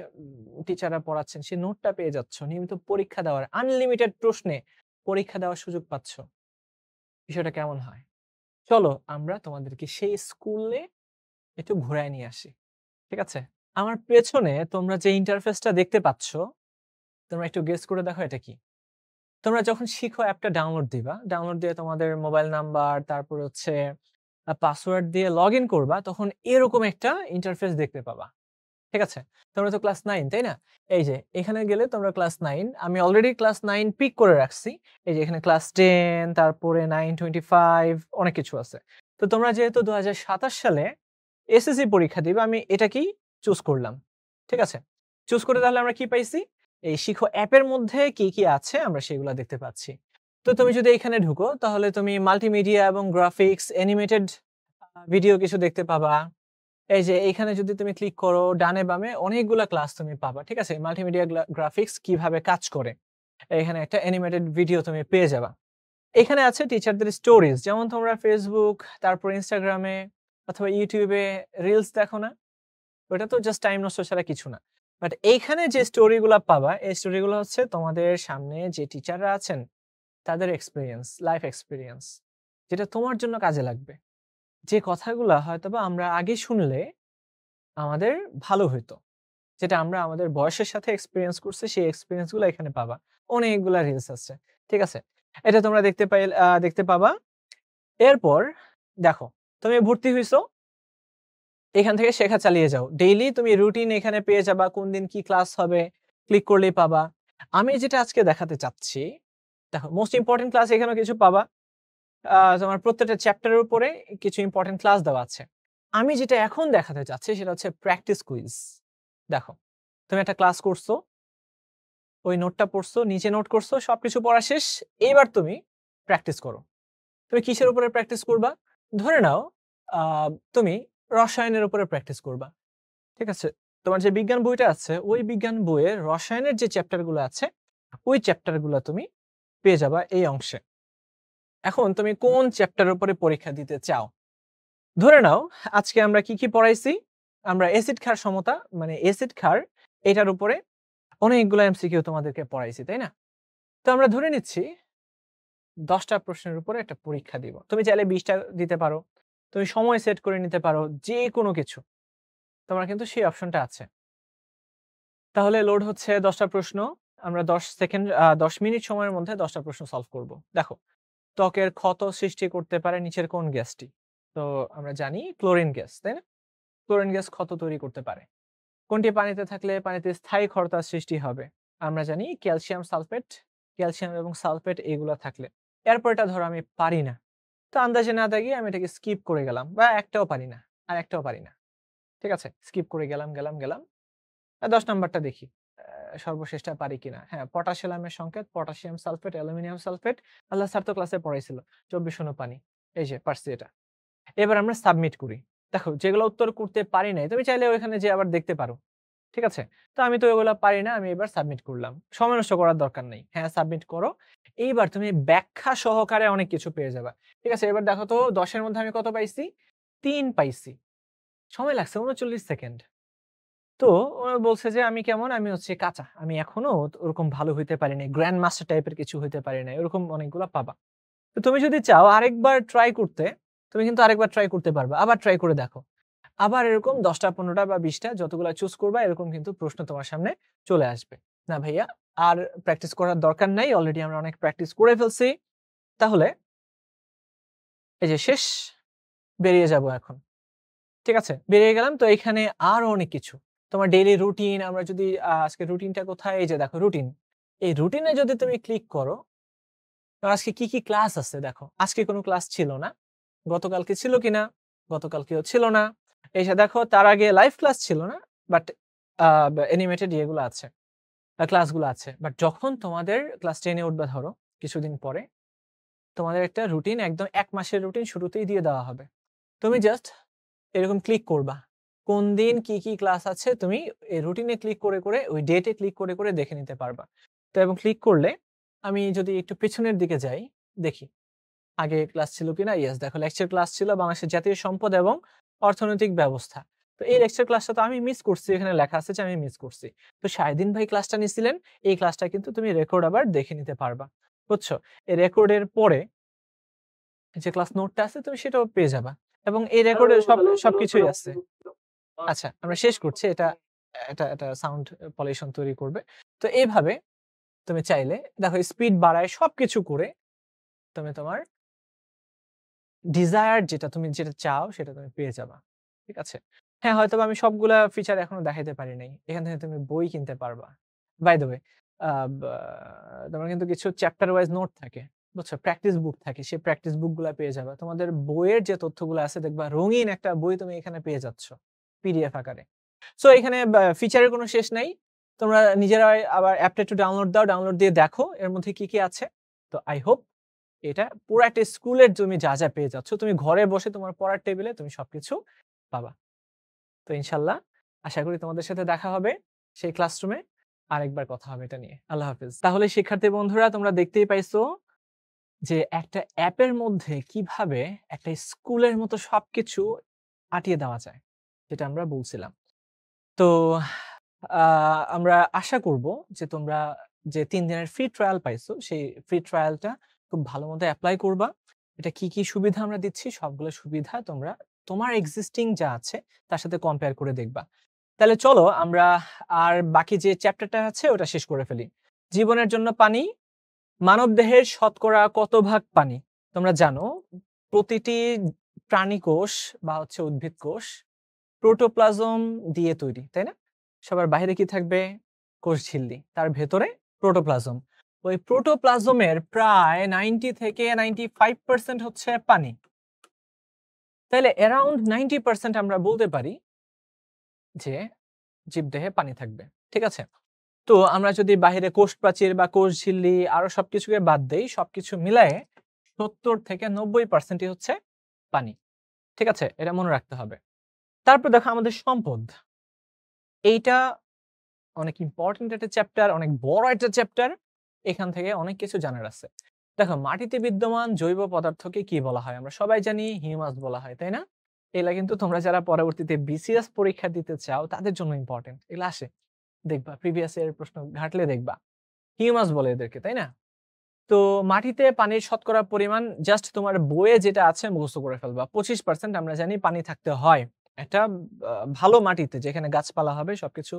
টিচাররা পড়াচ্ছেন, সেই নোটটা পেয়ে যাচ্ছ। নিয়মিত পরীক্ষা দেওয়ার আনলিমিটেড প্রশ্নে পরীক্ষা দেওয়ার সুযোগ পাচ্ছ। বিষয়টা কেমন হয়? চলো আমরা তোমাদেরকে সেই স্কুলে একটু ঘুরায় নিয়ে আসি। ঠিক আছে? আমার পেছনে তোমরা যে ইন্টারফেসটা দেখতে পাচ্ছ, তোমরা একটু গেস করে দেখো এটা কি? তোমরা যখন শিখো অ্যাপটা ডাউনলোড দিবা। ডাউনলোড দিয়ে তোমাদের মোবাইল নাম্বার তারপরে হচ্ছে পাসওয়ার্ড দিয়ে লগইন করবা, তখন এরকম একটা ইন্টারফেস দেখতে পাবা। ঠিক আছে? তোমরা তো ক্লাস 9 তাই না? এই যে এখানে গেলে তোমরা ক্লাস 9, আমি অলরেডি ক্লাস 9 পিক করে রাখছি। এই যে এখানে ক্লাস 10 তারপরে 925 অনেক কিছু আছে। তো তোমরা যেহেতু 2027 সালে এসএসসি পরীক্ষা দিবা, আমি এটাকেই চুজ করলাম। ঠিক আছে? চুজ করে তাহলে আমরা কি পাইছি? এই শিখো অ্যাপের মধ্যে কি আছে আমরা সেগুলা দেখতে পাচ্ছি। তো তুমি যদি এখানে ঢুকো তাহলে তুমি মাল্টিমিডিয়া এবং গ্রাফিক্স, অ্যানিমেটেড ভিডিও কিছু দেখতে পাবা। এই যে এইখানে যদি তুমি ক্লিক করো ডানে বামে অনেকগুলা ক্লাস তুমি পাবা। ঠিক আছে? মাল্টিমিডিয়া গ্রাফিক্স কিভাবে কাজ করে। এখানে একটা অ্যানিমেটেড ভিডিও তুমি পেয়ে যাবা। এখানে আছে টিচারদের স্টোরিজ, যেমন তোমরা Facebook, তারপর Instagram এ অথবা YouTube এ রিলস দেখো না? ওটা তো জাস্ট টাইম নষ্ট ছাড়া কিছু না। বাট এইখানে যে স্টোরি গুলা পাবা, এই স্টোরি গুলো হচ্ছে তোমাদের সামনে যে টিচাররা আছেন তাদের এক্সপেরিয়েন্স, লাইফ এক্সপেরিয়েন্স, যেটা তোমার জন্য কাজে লাগবে। যে কথাগুলা হয়তোবা আমরা আগে শুনলে আমাদের ভালো হইতো। যেটা আমরা আমাদের বয়সের সাথে এক্সপেরিয়েন্স করছি, সেই এক্সপেরিয়েন্স গুলা এখানে পাবা। অনেকগুলা রিলস আছে। ঠিক আছে? এটা তোমরা দেখতে পাবা। এরপর দেখো, তুমি ভর্তি হইছো, এখান থেকে শেখা চালিয়ে যাও। ডেইলি তুমি রুটিন এখানে পেয়ে যাবা, কোন দিন কি ক্লাস হবে ক্লিক করলেই পাবা। আমি যেটা আজকে দেখাতে চাচ্ছি, দেখো মোস্ট ইম্পোর্টেন্ট ক্লাস এখানেও কিছু পাবা। তোমার প্রত্যেকটা চ্যাপ্টারের উপরে কিছু ইম্পোর্টেন্ট ক্লাস দেওয়া আছে। আমি যেটা এখন দেখাতে চাচ্ছি সেটা হচ্ছে প্র্যাকটিস কুইজ। দেখো, তুমি একটা ক্লাস করছো, ওই নোটটা পড়ছো, নিচে নোট করছো, সবকিছু পড়া শেষ। এইবার তুমি প্র্যাকটিস করো। তুমি কিসের উপরে প্র্যাকটিস করবা? ধরে নাও আ তুমি রসায়নের উপরে প্র্যাকটিস করবা। ঠিক আছে? তোমার যে বিজ্ঞান বইটা আছে, ওই বিজ্ঞান বইয়ের রসায়নের যে চ্যাপ্টার গুলো আছে, ওই চ্যাপ্টার গুলা তুমি পেয়ে যাবা এই অংশে। এখন তুমি কোন চ্যাপ্টারের উপরে পরীক্ষা দিতে চাও? ধরে নাও আজকে আমরা কি পড়াইছি? আমরা এসিড ক্ষার সমতা মানে এসিড ক্ষার, এটার উপরে অনেকগুলো এমসিকিউ তোমাদেরকে পড়াইছি, তাই না? তো আমরা ধরে নিচ্ছি ১০ টা প্রশ্নের উপরে একটা পরীক্ষা দিব। তুমি চাইলে ২০ টা দিতে পারো। তুমি সময় সেট করে নিতে পারো। যেকোনো কিছু। তোমার কিন্তু সেই অপশনটা আছে। তাহলে লোড হচ্ছে ১০ টা প্রশ্ন। আমরা ১০ মিনিট সময়ের মধ্যে ১০ টা প্রশ্ন সলভ করব। দেখো, ত্বকের ক্ষত সৃষ্টি করতে পারে নিচের কোন গ্যাসটি? তো আমরা জানি ক্লোরিন গ্যাস, তাই না? ক্লোরিন গ্যাস ক্ষত তৈরি করতে পারে। কোনটি পানিতে থাকলে পানিতে স্থায়ী ক্ষরতার সৃষ্টি হবে? আমরা জানি ক্যালসিয়াম সালফেট, ক্যালসিয়াম এবং সালফেট এগুলা থাকলে। এরপর এটা ধরো আমি পারি না। তো আন্দাজে না দাগিয়ে আমি এটাকে স্কিপ করে গেলাম বা একটাও পারি না, আর একটাও পারি না। ঠিক আছে? স্কিপ করে গেলাম। ১০ নাম্বারটা দেখি। সর্বশেষটা পারি কিনা। হ্যাঁ, পটাশিয়ামের সংকেত, পটাশিয়াম সালফেট, অ্যালুমিনিয়াম সালফেট। আল্লাহ স্যার তো ক্লাসে পড়াইছিল। ২৪ অনু পানি। এই যে পারছি এটা। এবার আমরা সাবমিট করি। দেখো, যেগুলো উত্তর করতে পারি নাই, তুমি চাইলে ওইখানে যেয়ে আবার দেখতে পারো। ঠিক আছে? তো আমি তো এগুলা পারি না। আমি এবার সাবমিট করলাম। সময় নষ্ট করার দরকার নাই। হ্যাঁ, সাবমিট করো। এইবার তুমি ব্যাখ্যা সহকারে অনেক কিছু পেয়ে যাবা। ঠিক আছে? এবার দেখো তো ১০ এর মধ্যে আমি কত পাইছি? ৩ পাইছি। সময় লাগছে ৩৯ সেকেন্ড। তো ও বলছে যে আমি কেমন? আমি হচ্ছে কাঁচা। আমি এখনো ওরকম ভালো হইতে পারি নাই। গ্র্যান্ড মাস্টার টাইপের কিছু হইতে পারি নাই। ওরকম অনেকগুলা পাবা। তো তুমি যদি চাও আরেকবার ট্রাই করতে, তুমি কিন্তু আরেকবার ট্রাই করতে পারবা। আবার ট্রাই করে দেখো। আবার এরকম ১০ টা ১৫ টা বা ২০ টা যতগুলা চুজ করবা, এরকম কিন্তু প্রশ্ন তোমার সামনে চলে আসবে। না ভাইয়া, আর প্র্যাকটিস করার দরকার নাই। অলরেডি আমরা অনেক প্র্যাকটিস করে ফেলছি। তাহলে এই যে শেষ, বেরিয়ে যাবো এখন। ঠিক আছে? বেরিয়ে গেলাম। তো এখানে আরো অনেক কিছু। তোমার ডেইলি রুটিন, আমরা যদি আজকে রুটিনটা কোথায়? এই যে দেখো রুটিন। এই রুটিনে যদি তুমি ক্লিক করো, তো আজকে কি ক্লাস আছে দেখো। আজকে কোনো ক্লাস ছিল না। গতকালকে ছিল কিনা? গতকালকেও ছিল না। এসে দেখো তার আগে লাইভ ক্লাস ছিল না। বাট আ অ্যানিমেটেড ইয়েগুলো আছে। ক্লাসগুলো আছে। বাট যখন তোমাদের ক্লাস 10 এ উঠবা ধরো কিছুদিন পরে, তোমাদের একটা রুটিন একদম ১ মাসের রুটিন শুরুতেই দিয়ে দেওয়া হবে। তুমি জাস্ট এরকম ক্লিক করবা। কোন দিন কি ক্লাস আছে তুমি এই রুটিনে ক্লিক করে ওই ডেটে ক্লিক করে দেখে নিতে পারবা। তো এবং ক্লিক করলে আমি যদি একটু পেছনের দিকে যাই, দেখি আগে ক্লাস ছিল কিনা? ইয়েস, দেখো লেকচার ক্লাস ছিল বাংলাদেশের জাতীয় সম্পদ এবং অর্থনৈতিক ব্যবস্থা। তো এই লেকচার ক্লাসটা তো আমি মিস করছি, এখানে লেখা আছে যে আমি মিস করছি। তো শাহিদিন ভাই ক্লাসটা নিছিলেন, এই ক্লাসটা কিন্তু তুমি রেকর্ড আবার দেখে নিতে পারবা, বুঝছো? এই রেকর্ডের পরে যে ক্লাস নোটটা আছে তুমি সেটাও পেয়ে যাবা, এবং এই রেকর্ডে সবকিছুই আছে। আচ্ছা, আমরা শেষ করছি। এটা এটা এটা সাউন্ড পলিউশন তৈরি করবে। তো এইভাবে তুমি চাইলে দেখো স্পিড বাড়ায় সবকিছু করে তুমি তোমার ডিজায়ার তুমি যেটা চাও সেটা তুমি পেয়ে যাবা। ঠিক আছে? হ্যাঁ, হয়তোবা আমি সবগুলা ফিচার এখনো দেখাইতে পারি নাই। এখান থেকে তুমি বই কিনতে পারবা। বাই দ্য ওয়ে, আ বা তোমার কিন্তু কিছু চ্যাপ্টার ওয়াইজ নোট থাকে। বুঝছো? প্র্যাকটিস বুক থাকে। সেই প্র্যাকটিস বুকগুলা পেয়ে যাবা। তোমাদের বইয়ের যে তথ্যগুলো আছে দেখবা রঙিন একটা বই তুমি এখানে পেয়ে যাচ্ছ পিডিএফ আকারে। সো এখানে ফিচারের কোনো শেষ নাই। তোমরা নিজেরাই আবার অ্যাপটা একটু ডাউনলোড দাও। ডাউনলোড দিয়ে দেখো এর মধ্যে কি আছে। তো আই হোপ এটা পুরো একটা স্কুলের তুমি যা পেয়ে যাচ্ছ, তুমি ঘরে বসে তোমার পড়ার টেবিলে তুমি সবকিছু পাবা। তো ইনশাআল্লাহ আশা করি তোমাদের সাথে দেখা হবে সেই ক্লাসরুমে। আরেকবার কথা হবে এটা নিয়ে। আল্লাহ হাফেজ। তাহলে শিক্ষার্থী বন্ধুরা তোমরা দেখতেই পাইছো যে একটা অ্যাপের মধ্যে কিভাবে একটা স্কুলের মতো সবকিছু আঁটিয়ে দেওয়া যায়, যেটা আমরা বলছিলাম। তো আমরা আশা করব যে তোমরা যে ৩ দিনের ফ্রি ট্রায়াল পাইছো, সেই ফ্রি ট্রায়ালটা খুব ভালো মতো এপ্লাই করবা। এটা কি সুবিধা আমরা দিচ্ছি সবগুলো সুবিধা তোমরা তোমার এক্সিস্টিং যা আছে তার সাথে কম্পেয়ার করে দেখবা। তাহলে চলো আমরা আর বাকি যে চ্যাপ্টারটা আছে ওটা শেষ করে ফেলি। জীবনের জন্য পানি, মানবদেহের শতকরা কত ভাগ পানি? তোমরা জানো প্রতিটি প্রাণী কোষ বা উদ্ভিদ কোষ প্রোটোপ্লাজম দিয়ে তৈরি, তাই না? সবার বাইরে কি থাকবে? কোষঝিল্লি। তার ভেতরে প্রোটোপ্লাজম। ওই প্রোটোপ্লাজমের প্রায় 90 থেকে 95% হচ্ছে পানি। তাইলে অ্যারাউন্ড 90% আমরা বলতে পারি যে জীবদেহে পানি থাকবে। ঠিক আছে? তো আমরা যদি বাহিরে কোষ প্রাচীর বা কোষঝিল্লি আরো সবকিছুকে বাদ দেই, সবকিছু মিলায়ে 70 থেকে 90% ই হচ্ছে পানি। ঠিক আছে? এটা মনে রাখতে হবে। তারপর দেখো আমাদের সম্পদ। এইটা অনেক ইম্পর্টেন্ট একটা চ্যাপ্টার, অনেক বড় একটা চ্যাপ্টার। এখান থেকে অনেক কিছু জানার আছে। দেখো মাটিতে বিদ্যমান জৈব পদার্থকে কি বলা হয়? আমরা সবাই জানি হিউমাস বলা হয়, তাই না? এগুলা কিন্তু তোমরা যারা পরবর্তীতে বিসিএস পরীক্ষা দিতে চাও তাদের জন্য ইম্পর্টেন্ট। এগুলা আসে। দেখবা প্রিভিয়াস ইয়ারের প্রশ্ন ঘাটলে দেখবা। হিউমাস বলে এদেরকে, তাই না? তো মাটিতে পানির শতকরা পরিমাণ জাস্ট তোমার বইয়ে যেটা আছে মুখস্থ করে ফেলবা। 25% আমরা জানি পানি থাকতে হয়। একটা ভালো মাটিতে যেখানে গাছপালা হবে সবকিছু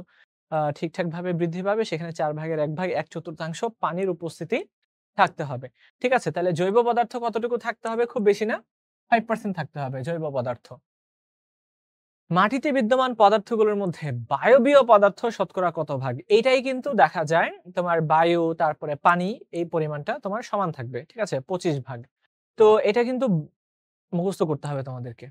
ঠিকঠাকভাবে বৃদ্ধি পাবে সেখানে ৪ ভাগের ১ ভাগ ১/৪ পানির উপস্থিতি থাকতে হবে। ঠিক আছে? তাহলে জৈব পদার্থ কতটুকু থাকতে হবে? খুব বেশি না, 5% থাকতে হবে জৈব পদার্থ। মাটিতে বিদ্যমান পদার্থগুলোর মধ্যে বায়বীয় পদার্থ শতকরা কত ভাগ? এইটাই কিন্তু দেখা যায় তোমার বায়ু তারপরে পানি এই পরিমাণটা তোমার সমান থাকবে। ঠিক আছে? 25 ভাগ। তো এটা কিন্তু মুখস্থ করতে হবে তোমাদেরকে।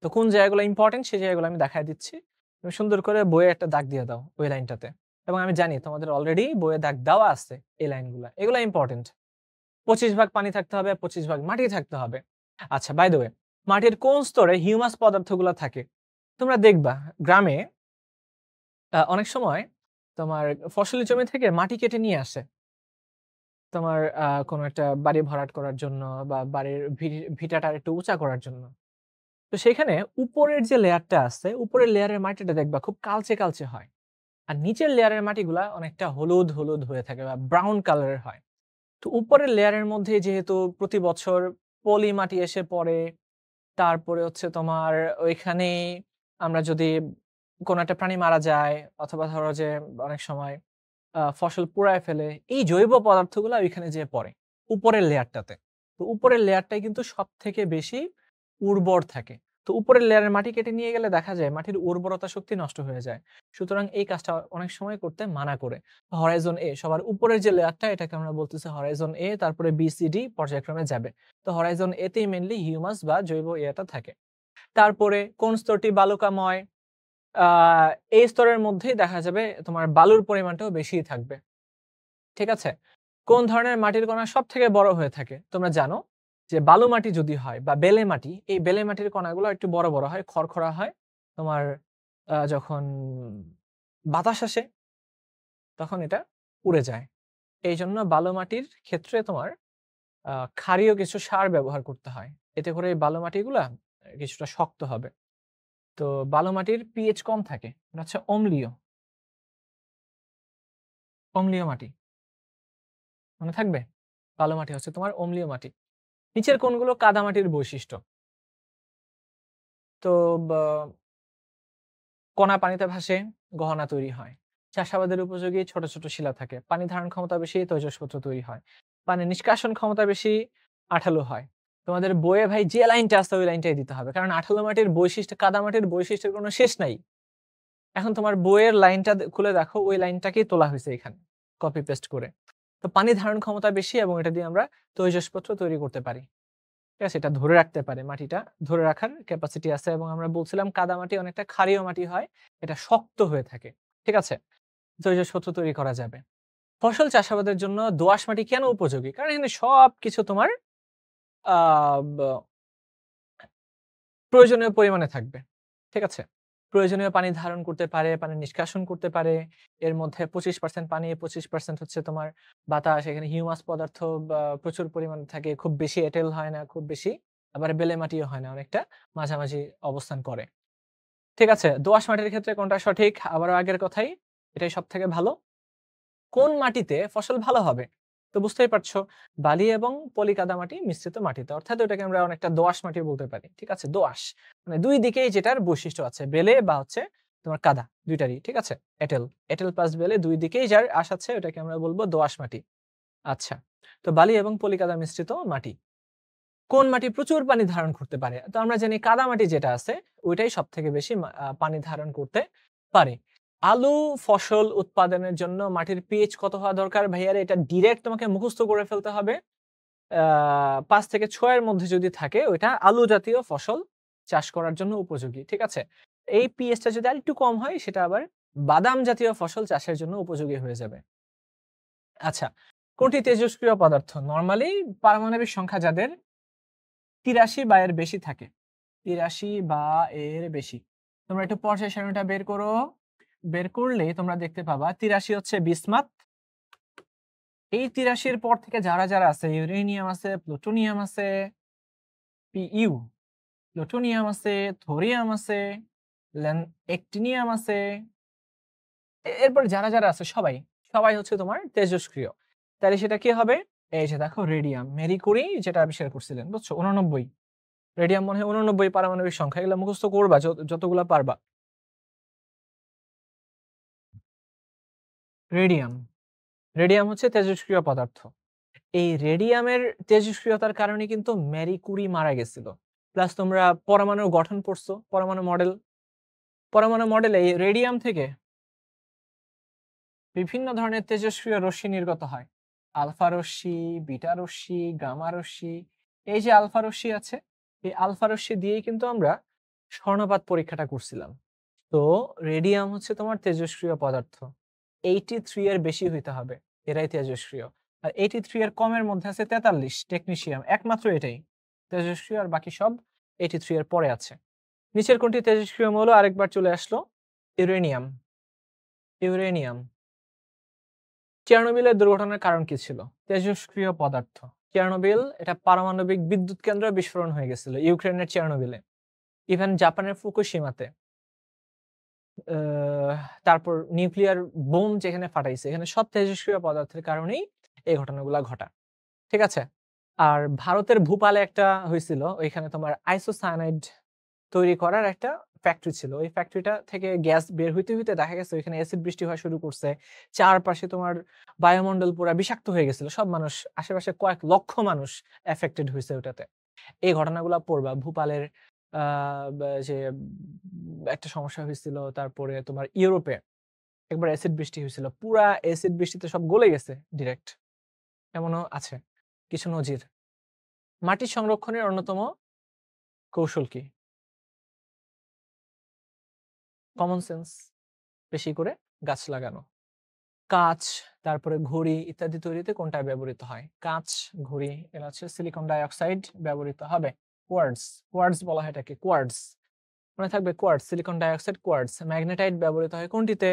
তো কোন জায়গাগুলো ইম্পোর্টেন্ট সেই জায়গাগুলো আমি দেখায় দিচ্ছি। তুমি সুন্দর করে বইয়ে একটা দাগ দিয়ে দাও ওই লাইনটাতে। এবং আমি জানি তোমাদের অলরেডি বইয়ে দাগ দেওয়া আছে এই লাইনগুলা। এগুলা ইম্পোর্টেন্ট। 25 ভাগ পানি থাকতে হবে, 25 ভাগ মাটি থাকতে হবে। আচ্ছা, বাই দ্য ওয়ে মাটির কোন স্তরে হিউমাস পদার্থগুলা থাকে? তোমরা দেখবা গ্রামে অনেক সময় তোমার ফসলি জমি থেকে মাটি কেটে নিয়ে আসে। তোমার কোনো একটা বাড়ি ভরাট করার জন্য বা বাড়ির ভিটাটা আরেকটু উঁচা করার জন্য। তো সেখানে উপরের যে লেয়ারটা আছে, উপরের লেয়ারের মাটিটা দেখবা খুব কালচে হয়। আর নিচের লেয়ারের মাটিগুলা অনেকটা হলুদ হয়ে থাকে বা ব্রাউন কালারের হয়। তো উপরের লেয়ারের মধ্যে যেহেতু প্রতি বছর পলি মাটি এসে পড়ে, তারপরে হচ্ছে তোমার ওইখানে আমরা যদি কোনো একটা প্রাণী মারা যায় অথবা ধরো যে অনেক সময় ফসল পুড়ায় ফেলে, এই জৈব পদার্থগুলা ওইখানে যেয়ে পড়ে উপরের লেয়ারটাতে। তো উপরের লেয়ারটাই কিন্তু সবথেকে বেশি উর্বর থাকে। তো উপরের লেয়ারের মাটি কেটে নিয়ে গেলে দেখা যায় মাটির উর্বরতা শক্তি নষ্ট হয়ে যায়। সুতরাং এই কাজটা অনেক সময় করতে মানা করে। হরাইজন এ সবার উপরের যে লেয়ারটা এটাকে আমরা বলতেছি হরাইজন এ, তারপরে বি, সি, ডি পর্যায়ক্রমে যাবে। তো হরাইজন এ তেই মেইনলি হিউমাস বা জৈব ইয়েটা থাকে। তারপরে কোন স্তরটি বালুকাময়? আ এই স্তরের মধ্যেই দেখা যাবে তোমার বালুর পরিমাণটাও বেশিই থাকবে। ঠিক আছে? কোন ধরনের মাটির কণা সবথেকে বড় হয়ে থাকে? তোমরা জানো যে বালু মাটি যদি হয় বা বেলে মাটি, এই বেলে মাটির কণাগুলো একটু বড় হয়, খড়খড়া হয়। তোমার যখন বাতাস আসে তখন এটা উড়ে যায়। এইজন্য বালু মাটির ক্ষেত্রে তোমার আ ক্ষারীয় কিছু সার ব্যবহার করতে হয়। এতে করে এই বালু মাটিগুলা কিছুটা শক্ত হবে। তো বালু মাটির পিএইচ কম থাকে, এটা হচ্ছে অম্লীয় মাটি। মনে থাকবে? বালু মাটি হচ্ছে তোমার অম্লীয় মাটি। নিচের কোনগুলো কাদা মাটির বৈশিষ্ট্য? তো কণা পানিতে ভাসে, গহনা তৈরি হয়। চাষাবাদের উপযোগী ছোট ছোট শিলা থাকে। পানি ধারণ ক্ষমতা বেশি, তৈজসপত্র তৈরি হয়। পানি নিষ্কাশন ক্ষমতা বেশি, আঠালো হয়। তোমাদের বইয়ে ভাই যে লাইনটা আছে ওই লাইনটাই দিতে হবে, কারণ আঠালো মাটির বৈশিষ্ট্য কাদা মাটির বৈশিষ্ট্যের কোনো শেষ নাই। এখন তোমার বইয়ের লাইনটা খুলে দেখো, ওই লাইনটাকেই তোলা হয়েছে এখানে কপি পেস্ট করে। তো পানি ধারণ ক্ষমতা বেশি এবং এটা দিয়ে আমরা তৈজসপত্র তৈরি করতে পারি। ঠিক আছে, এটা ধরে রাখতে পারে, মাটিটা ধরে রাখার ক্যাপাসিটি আছে। এবং আমরা বলছিলাম কাদা মাটি অনেকটা ক্ষারীয় মাটি হয়, এটা শক্ত হয়ে থাকে। ঠিক আছে, তৈজসপত্র তৈরি করা যাবে। ফসল চাষাবাদের জন্য দোআঁশ মাটি কেন উপযোগী? কারণ এখানে সবকিছু তোমার প্রয়োজনীয় পরিমাণে থাকবে। ঠিক আছে, প্রয়োজনীয় পানি ধারণ করতে পারে, পানি নিষ্কাশন করতে পারে। এর মধ্যে 25% পানি, 25% হচ্ছে তোমার বাতাস। এখানে হিউমাস পদার্থ প্রচুর পরিমাণে থাকে, খুব বেশি এঁটেল হয় না, খুব বেশি আবার বেলে মাটিও হয় না, অনেকটা মাঝামাঝি অবস্থান করে। ঠিক আছে, দোআঁশ মাটির ক্ষেত্রে কোনটা সঠিক? আবারও আগের কথাই, এটাই সব থেকে ভালো। কোন মাটিতে ফসল ভালো হবে? তো বুঝতেই পারছো, বালি এবং পলিকাদা মাটি মিশ্রিত মাটিতে, অর্থাৎ ওটাকে আমরা অনেকটা দোআঁশ মাটি বলতে পারি। ঠিক আছে, দোআঁশ মানে দুই দিকেই যেটার বৈশিষ্ট্য আছে, বেলে বা হচ্ছে তোমার কাদা, দুইটারই। ঠিক আছে, এঁটেল প্লাস বেলে দুই দিকেই যার আশ আছে, ওটাকে আমরা বলবো দোআঁশ মাটি। আচ্ছা, তো বালি এবং পলিকাদা মিশ্রিত মাটি। কোন মাটি প্রচুর পানি ধারণ করতে পারে? তো আমরা জানি কাদা মাটি যেটা আছে ওইটাই সব থেকে বেশি পানি ধারণ করতে পারে। আলু ফসল উৎপাদনের জন্য মাটির পিএইচ কত হওয়া দরকার? ভাইয়ারে এটা ডিরেক্ট তোমাকে মুখস্থ করে ফেলতে হবে। ৫ থেকে ৬ এর মধ্যে যদি থাকে ওইটা আলু জাতীয় ফসল চাষ করার জন্য উপযোগী। ঠিক আছে, এই পিএইচটা যদি আরেকটু কম হয় সেটা আবার বাদাম জাতীয় ফসল চাষের জন্য উপযোগী হয়ে যাবে। আচ্ছা, কোনটি তেজস্ক্রিয় পদার্থ? নরমালি পারমাণবিক সংখ্যা যাদের ৮৩ বা এর বেশি থাকে, ৮৩ বা এর বেশি। তোমরা একটু পর্যায় সারণীটা বের করো। বের করলে তোমরা দেখতে পাবা ৮৩ হচ্ছে বিসমাথ। এই ৮৩ এর পর থেকে যারা যারা আছে, ইউরেনিয়াম আছে, প্লুটোনিয়াম আছে, পিইউ, প্লুটোনিয়াম আছে, থোরিয়াম আছে, অ্যাক্টিনিয়াম আছে, এরপর যারা যারা আছে সবাই সবাই হচ্ছে তোমার তেজস্ক্রিয়। তাহলে সেটা কি হবে? এই যে দেখো, রেডিয়াম, মেরি কুরি যেটা আবিষ্কার করছিলেন, বুঝছো, 89। রেডিয়াম মনে হয় 89 পারমাণবিক সংখ্যা, এগুলো মুখস্থ করবা যতগুলা পারবা। রেডিয়াম, রেডিয়াম হচ্ছে তেজস্ক্রিয় পদার্থ। এই রেডিয়ামের তেজস্ক্রিয়তার কারণে কিন্তু ম্যারি কুরি মারা গেছিল। প্লাস তোমরা পরমাণুর গঠন পড়ছো, পরমাণু মডেলে এই রেডিয়াম থেকে বিভিন্ন ধরনের তেজস্ক্রিয় রশ্মি নির্গত হয়। আলফা রশ্মি, বিটা রশ্মি, গামা রশ্মি। এই যে আলফা রশ্মি আছে, এই আলফা রশ্মি দিয়েই কিন্তু আমরা স্বর্ণপাত পরীক্ষাটা করছিলাম। তো রেডিয়াম হচ্ছে তোমার তেজস্ক্রিয় পদার্থ। 83 এর বেশি হইতে হবে, এরাই তেজস্ক্রিয়। আর 83 এর কমের মধ্যে আছে 43, টেকনিশিয়াম, একমাত্র এটাই তেজস্ক্রিয়, আর বাকি সব 83 এর পরে আছে। নিচের কোনটি তেজস্ক্রিয় মৌল? আরেকবার চলে আসলো, ইউরেনিয়াম। ইউরেনিয়াম, চেরনোবিলের দুর্ঘটনার কারণ কি ছিল? তেজস্ক্রিয় পদার্থ। চেরনোবিল এটা পারমাণবিক বিদ্যুৎ কেন্দ্র বিস্ফোরণ হয়ে গেছিল ইউক্রেনের চেরনোবিলে, ইভেন জাপানের ফুকুশিমাতে। তারপর নিউক্লিয়ার বোম যেখানে ফাটাইছে, এখানে সব তেজস্ক্রিয় পদার্থের কারণেই এই ঘটনাগুলা ঘটা। ঠিক আছে, আর ভারতের ভূপালে একটা হয়েছিল, ওইখানে তোমার আইসোসায়ানাইড তৈরি করার একটা ফ্যাক্টরি ছিল। ওই ফ্যাক্টরিটা থেকে গ্যাস বের হইতে হইতে দেখা গেছে ওইখানে অ্যাসিড বৃষ্টি হওয়া শুরু করছে। চারপাশে তোমার বায়ুমণ্ডল পুরা বিষাক্ত হয়ে গেছিল, সব মানুষ, আশেপাশে কয়েক লক্ষ মানুষ এফেক্টেড হয়েছে ওটাতে। এই ঘটনাগুলো পড়বা। ভূপালের যে একটা সমস্যা হয়েছিল, তারপরে তোমার ইউরোপে একবার অ্যাসিড বৃষ্টি হয়েছিল, পুরা অ্যাসিড বৃষ্টিতে সব গলে গেছে ডিরেক্ট, এমনও আছে কিছু নজির। মাটি সংরক্ষণের অন্যতম কৌশল কি? কমন সেন্স, বেশি করে গাছ লাগানো। কাঁচ, তারপরে ঘড়ি ইত্যাদি তৈরিতে কোনটা ব্যবহৃত হয়? কাঁচ, ঘড়ি, এরা হচ্ছে সিলিকন ডাই অক্সাইড ব্যবহৃত হবে। কোয়ার্টজ, কোয়ার্টজ বলা হয় এটাকে, কোয়ার্টজ মনে থাকবে, quartz, silicon die oxide, quartz. Magnetite ব্যবহৃত হয় কোনটিতে?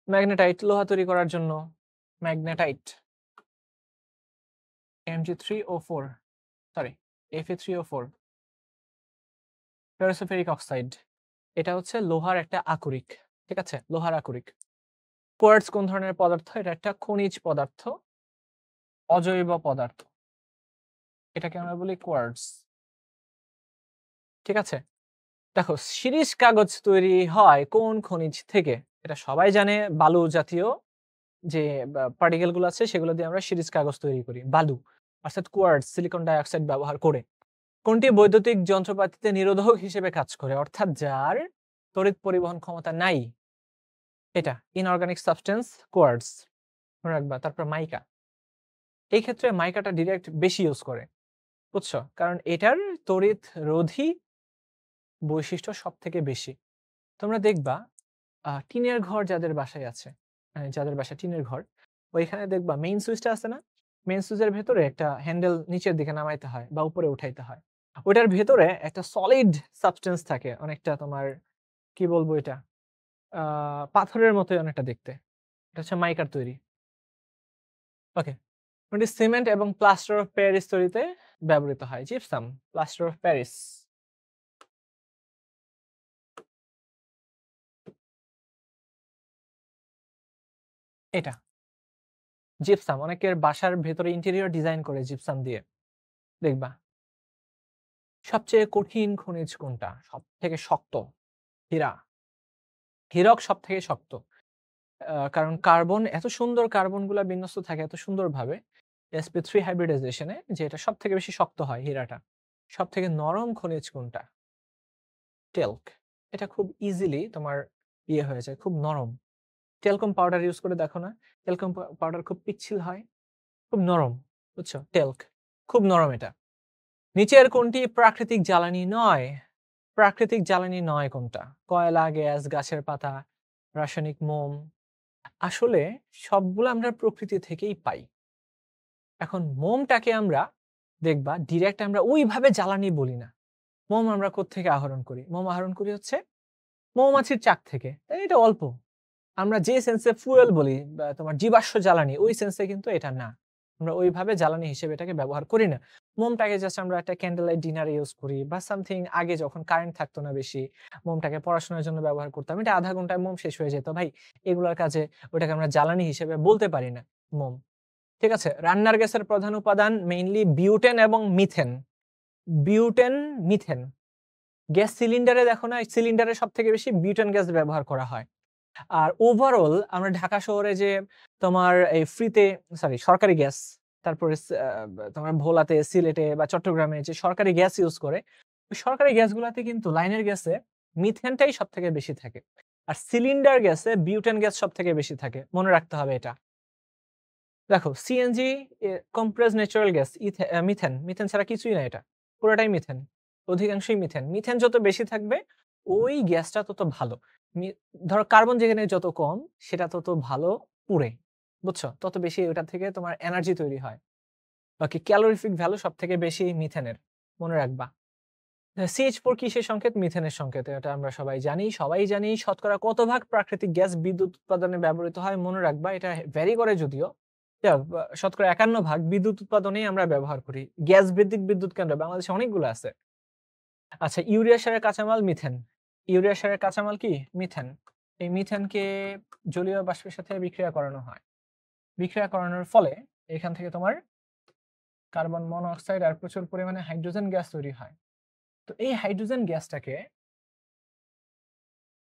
ম্যাগনেটাইট লোহা তৈরি করার জন্য, magnetite, Mg3O4, sorry Fe3O4, ফেরোসোফেরিক oxide. এটা হচ্ছে লোহার একটা আকরিক, ঠিক আছে? লোহার আকরিক। কোয়ার্টজ কোন ধরনের পদার্থ? এটা একটা খনিজ পদার্থ, অজৈব পদার্থ। এটাকে আমরা বলি কোয়ার্টজ, ঠিক আছে? দেখো শিরীষ কাগজ তৈরি হয় কোন খনিজ থেকে? এটা সবাই জানে, বালু জাতীয় যে পার্টিকেল গুলো আছে সেগুলো দিয়ে আমরা শিরীষ কাগজ তৈরি করি, বালু অর্থাৎ কোয়ার্টজ, সিলিকন ডাইঅক্সাইড ব্যবহার করে। কোনটি বৈদ্যুতিক যন্ত্রপাতিতে নিরোধক হিসেবে কাজ করে, অর্থাৎ যার তড়িৎ পরিবহন ক্ষমতা নাই? এটা ইনঅর্গানিক সাবস্টেন্স, কোয়ার্টজ, মনে রাখবা। তারপর মাইকা, এই ক্ষেত্রে মাইকাটা ডিরেক্ট বেশি ইউজ করে, বুঝছো? কারণ এটার তড়িৎ রোধী বৈশিষ্ট্য সব থেকে বেশি। তোমরা দেখবা টিনের ঘর যাদের বাসায় আছে, যাদের বাসায় টিনের ঘর, ওইখানে দেখবা মেইন সুইচটা আছে না? মেইন সুইচের ভেতরে একটা হ্যান্ডেল নিচের দিকে নামাইতে হয় বা উপরে উঠাইতে হয়। ওটার ভেতরে একটা সলিড সাবস্টেন্স থাকে, অনেকটা তোমার কি বলবো এটা, পাথরের মতোই অনেকটা দেখতে। এটা হচ্ছে মাইকার তৈরি। ওকে, সিমেন্ট এবং প্লাস্টার অফ প্যারিস তৈরিতে ব্যবহৃত হয়। Gypsum, plaster of Paris. এটা জিপসাম, অনেকের বাসার ভেতরে ইন্টেরিয়র ডিজাইন করে জিপসাম দিয়ে, দেখবা। সবচেয়ে কঠিন খনিজ কোনটা? সব থেকে শক্ত? হীরা। হীরক সব থেকে শক্ত, কারণ কার্বন, এত সুন্দর কার্বন গুলা বিন্যস্ত থাকে এত সুন্দরভাবে sp3 হাইব্রিডাইজেশনে, যে এটা সব থেকে বেশি শক্ত হয় হীরাটা। সব থেকে নরম খনিজ কোনটা? টেলক। এটা খুব ইজিলি তোমার হয়ে যায়, খুব নরম। টেলকম পাউডার ইউজ করে দেখো না, টেলকম পাউডার খুব পিচ্ছিল হয়, খুব নরম, বুঝছো? টেলক খুব নরম। এটা নিচের কোনটি প্রাকৃতিক জ্বালানি নয়? প্রাকৃতিক জ্বালানি নয় কোনটা? কয়লা, গ্যাস, গাছের পাতা, রাসায়নিক মোম। আসলে সবগুলো আমরা প্রকৃতি থেকেই পাই। এখন মোমটাকে আমরা দেখবা ডিরেক্ট আমরা ওইভাবে জ্বালানি বলি না। মোম আমরা কোত্থেকে আহরণ করি? মোম আহরণ করি হচ্ছে মৌমাছির চাক থেকে। এটা অল্প, আমরা যে সেন্সে ফুয়েল বলি বা তোমার জীবাশ্ম জ্বালানি, ওই সেন্সে কিন্তু এটা না। আমরা ওইভাবে জ্বালানি হিসেবে এটাকে ব্যবহার করি না। মোমটাকে জাস্ট আমরা একটা ক্যান্ডেল লাইট ডিনারে ইউজ করি বা সামথিং। আগে যখন কারেন্ট থাকতো না বেশি, মোমটাকে পড়াশোনার জন্য ব্যবহার করতাম। এটা আধা ঘন্টায় মোম শেষ হয়ে যেত ভাই। এগুলোর কাজে ওটাকে আমরা জ্বালানি হিসেবে বলতে পারি না মোম, ঠিক আছে? রান্নার গ্যাসের প্রধান উপাদান মেইনলি বিউটেন এবং মিথেন। Butane, methane. গ্যাস সিলিন্ডারে দেখো না, সিলিন্ডারে সব থেকে বেশি বিউটেন গ্যাস ব্যবহার করা হয়। আর ওভারঅল আমরা ঢাকা শহরে যে তোমার এই ফ্রিতে, সরকারি গ্যাস, তারপরে তোমার ভোলাতে, সিলেটে বা চট্টগ্রামে যে সরকারি গ্যাস ইউজ করে, ওই সরকারি গ্যাসগুলোতে কিন্তু লাইনের গ্যাসে মিথেনটাই সব থেকে বেশি থাকে, আর সিলিন্ডার গ্যাসে বিউটেন গ্যাস সব থেকে বেশি থাকে। মনে রাখতে হবে এটা। দেখো CNG, compress natural gas, methane. Methane ছাড়া কিছুই না, এটা পুরোটাই মিথেন, অধিকাংশই মিথেন। মিথেন যত বেশি থাকবে ওই গ্যাসটা তত ভালো। ধরো কার্বন যেখানে যত কম সেটা তত ভালো পুড়ে, বুঝছো? তত বেশি ওটা থেকে তোমার এনার্জি তৈরি হয়। ওকে, ক্যালোরিফিক ভ্যালু সব থেকে বেশি মিথেনের, মনে রাখবা। CH4 কিসের সংকেত? মিথেনের সংকেত। এটা আমরা সবাই জানি। শতকরা কত ভাগ প্রাকৃতিক গ্যাস বিদ্যুৎ উৎপাদনে ব্যবহৃত হয়? মনে রাখবা, এটা ভ্যারি করে যদিও। শতকরা 51 ভাগ বিদ্যুৎ উৎপাদনেই আমরা ব্যবহার করি। গ্যাস ভিত্তিক বিদ্যুৎ কেন্দ্র বাংলাদেশে অনেকগুলো আছে। আচ্ছা, ইউরিয়া সারের কাঁচামাল মিথেন। ইউরিয়া সারের কাঁচামাল কি? মিথেন। এই মিথেনকে জলীয় বাষ্পের সাথে বিক্রিয়া করানো হয়। বিক্রিয়া করানোর ফলে এখান থেকে তোমার কার্বন মনোক্সাইড আর প্রচুর পরিমাণে হাইড্রোজেন গ্যাস তৈরি হয়। তো এই হাইড্রোজেন গ্যাসটাকে,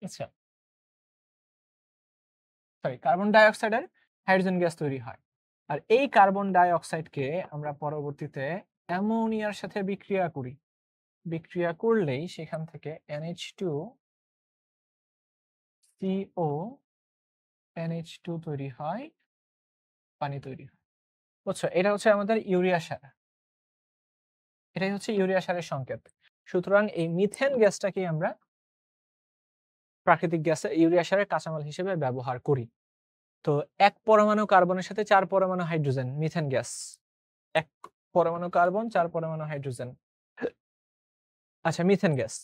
আচ্ছা কার্বন ডাই অক্সাইডের হাইড্রোজেন গ্যাস তৈরি হয়। আর এই কার্বন ডাই অক্সাইডকে আমরা পরবর্তীতে অ্যামোনিয়ার সাথে বিক্রিয়া করি। বিক্রিয়া করলেই সেখান থেকে NH2CO, NH2 তৈরি হয়, পানি তৈরি হয়, বুঝছো? এটা হচ্ছে আমাদের ইউরিয়া সার। এটাই হচ্ছে ইউরিয়া সারের সংকেত। সুতরাং এই মিথেন গ্যাসটাকে আমরা প্রাকৃতিক গ্যাস, ইউরিয়া সারের কাঁচামাল হিসেবে ব্যবহার করি। তো এক পরমাণু কার্বনের সাথে 4 পরমাণু হাইড্রোজেন, মিথেন গ্যাস। এক পরমাণু কার্বন, 4 পরমাণু হাইড্রোজেন। আচ্ছা, মিথেন গ্যাস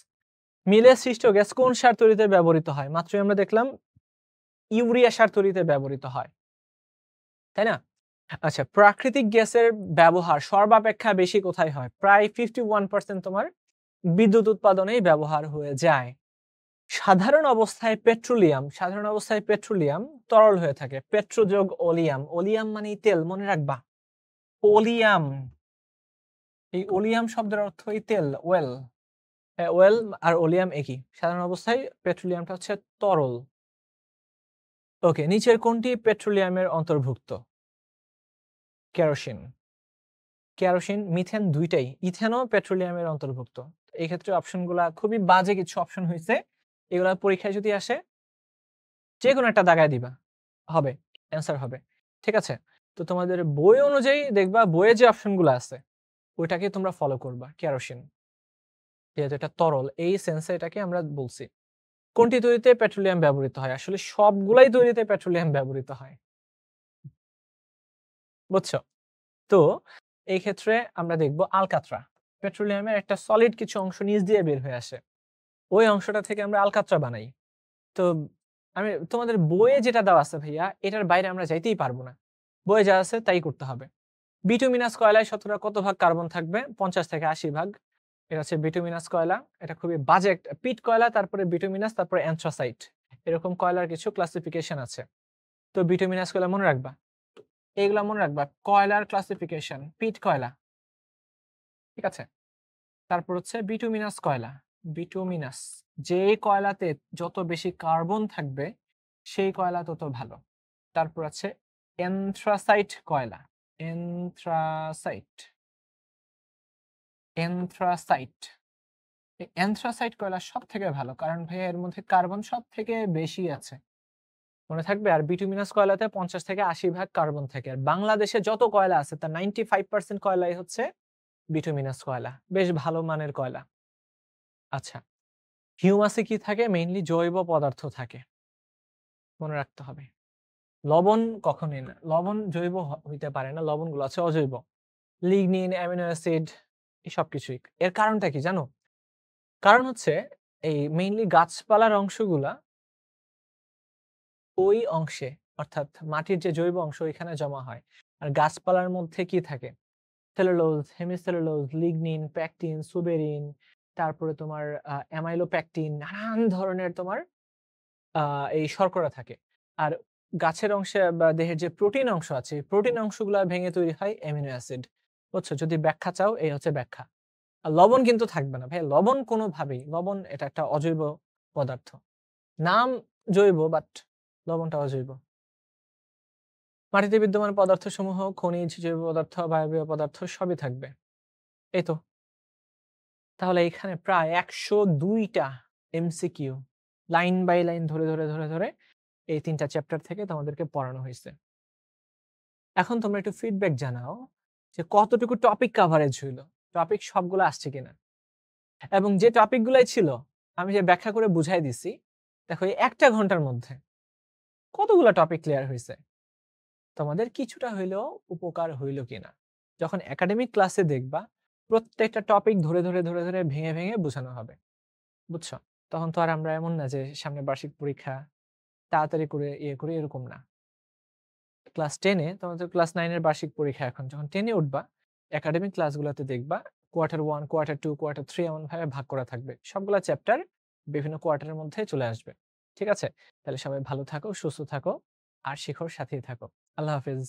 মিলে সৃষ্ট গ্যাস কোন সার তৈরিতে ব্যবহৃত হয়? মাত্রই আমরা দেখলাম ইউরিয়া সার তৈরিতে ব্যবহৃত হয়, তাই না? আচ্ছা, প্রাকৃতিক গ্যাসের ব্যবহার সর্বাপেক্ষা বেশি কোথায় হয়? প্রায় 51% তোমার বিদ্যুৎ উৎপাদনেই ব্যবহার হয়ে যায়। সাধারণ অবস্থায় পেট্রোলিয়াম তরল হয়ে থাকে। পেট্রো যোগ ওলিয়াম। ওলিয়াম মানেই তেল, মনে রাখবা। ওলিয়াম। এই ওলিয়াম শব্দের অর্থই তেল, ওয়েল। ওয়েল আর ওলিয়াম একই। সাধারণ অবস্থায় পেট্রোলিয়ামটা হচ্ছে তরল। ওকে, নিচের কোনটি পেট্রোলিয়ামের অন্তর্ভুক্ত? কেরোসিন। কেরোসিন, মিথেন দুইটাই। ইথেনও পেট্রোলিয়ামের অন্তর্ভুক্ত। এই ক্ষেত্রে অপশনগুলা খুবই বাজে কিছু অপশন হয়েছে। এগুলা পরীক্ষায় যদি আসে যে কোনো একটা দাগায় দিবা, হবে, অ্যান্সার হবে। ঠিক আছে? তো তোমাদের বই অনুযায়ী দেখবা বইয়ে যে অপশনগুলো আছে ওইটাকে তোমরা ফলো করবা। কেরোসিন যেহেতু এটা তরল, এই সেন্সে এটাকে আমরা বলছি। কোনটি তৈরিতে পেট্রোলিয়াম ব্যবহৃত হয়? আসলে সবগুলাই তৈরিতে পেট্রোলিয়াম ব্যবহৃত হয়। বুঝছো? তো এই ক্ষেত্রে আমরা দেখব আলকাত্রা। পেট্রোলিয়ামের একটা সলিড কিছু অংশ নিচ দিয়ে বের হয়ে আসে, ওই অংশটা থেকে আমরা আলকাত্রা বানাই। তো আমি তোমাদের বইয়ে যেটা দেওয়া আছে ভাইয়া, এটার বাইরে আমরা যাইতেই পারবো না। বইয়ে যা আছে তাই করতে হবে। বিটুমিনাস কয়লায় শতকরা কত ভাগ কার্বন থাকবে? 50 থেকে 80 ভাগ। এটা হচ্ছে বিটুমিনাস কয়লা। এটা খুবই বাজে একটা পিট কয়লা, তারপরে বিটুমিনাস, তারপরে অ্যানথ্রাসাইট। এরকম কয়লার কিছু ক্লাসিফিকেশন আছে। তো বিটুমিনাস কয়লা মনে রাখবা। এইগুলা মনে রাখবা। কয়লার ক্লাসিফিকেশন পিট কয়লা। ঠিক আছে? তারপর হচ্ছে বিটুমিনাস কয়লা। বিটুমিনাস, যে কয়লাতে যত বেশি কার্বন থাকবে সেই কয়লা তত ভালো। তারপর আছে এন্থ্রাসাইট কয়লা। এন্থ্রাসাইট। এন্থ্রাসাইট। এই এন্থ্রাসাইট কয়লা সব থেকে ভালো, কারণ ভাইয়া এর মধ্যে কার্বন সব থেকে বেশি আছে, মনে থাকবে। আর বিটুমিনাস কয়লাতে 50 থেকে 80 ভাগ কার্বন থাকে। আর বাংলাদেশে যত কয়লা আছে তার 95% কয়লাই হচ্ছে বিটুমিনাস কয়লা। বেশ ভালো মানের কয়লা। আচ্ছা, হিউমাসে কি থাকে? মেইনলি জৈব পদার্থ থাকে, মনে রাখতে হবে। লবণ কখনোই না, লবণ জৈব হইতে পারে না, লবণগুলো আছে অজৈব। লিগনিন, অ্যামিনো অ্যাসিড, এই সব কিছুই। এর কারণটা কি জানো? কারণ হচ্ছে এই মেইনলি গাছপালার অংশগুলা ওই অংশে, অর্থাৎ মাটির যে জৈব অংশ ওইখানে জমা হয়। আর গাছপালার মধ্যে কি থাকে? Cellulose, hemicellulose, lignin, pectin, suberin, তারপরে তোমার অ্যামাইলোপ্যাকটিন, নানান ধরনের তোমার এই শর্করা থাকে। আর গাছের অংশে বা দেহের যে প্রোটিন অংশ আছে, প্রোটিন অংশগুলা ভেঙে তৈরি হয় অ্যামিনো অ্যাসিড। বুঝছো? যদি ব্যাখ্যা চাও এই হচ্ছে ব্যাখ্যা। আর লবণ কিন্তু থাকবে না ভাই। লবণ কোনোভাবেই, লবণ এটা একটা অজৈব পদার্থ। নাম জৈব, বাট লবণটা অজৈব। মাটিতে বিদ্যমান পদার্থসমূহ খনিজ, জৈব পদার্থ, বায়বীয় পদার্থ সবই থাকবে। এই তো। তাহলে এখানে প্রায় 102টা এমসিকিউ লাইন বাই লাইন ধরে এই 3টা চ্যাপ্টার থেকে তোমাদেরকে পড়ানো হয়েছে। এখন তোমরা একটু ফিডব্যাক জানাও যে কতটুকু টপিক কভারেজ হইলো, টপিক সবগুলো আসছে কিনা। এবং যে টপিকগুলাই ছিল আমি যে ব্যাখ্যা করে বুঝাই দিছি, দেখো এই 1টা ঘন্টার মধ্যে কতগুলো টপিক ক্লিয়ার হয়েছে। তোমাদের কিছুটা হইলেও উপকার হইল কিনা। যখন একাডেমিক ক্লাসে দেখবা প্রত্যেকটা টপিক ধরে ভেঙে বোঝানো হবে। বুঝছো? তখন তো আর আমরা এমন না যে সামনে বার্ষিক পরীক্ষা তাড়াতাড়ি করে করে এরকম না। ক্লাস 10 এ তোমাদের ক্লাস 9 এর বার্ষিক পরীক্ষা, এখন যখন 10 এ উঠবা একাডেমিক ক্লাসগুলোতে দেখবা কোয়ার্টার 1, কোয়ার্টার 2, কোয়ার্টার 3 এমন ভাবে ভাগ করা থাকবে। সবগুলা চ্যাপ্টার বিভিন্ন কোয়ার্টারের মধ্যে চলে আসবে। ঠিক আছে? তাহলে সবাই ভালো থাকো, সুস্থ থাকো আর শেখার সাথেই থাকো। আল্লাহ হাফেজ।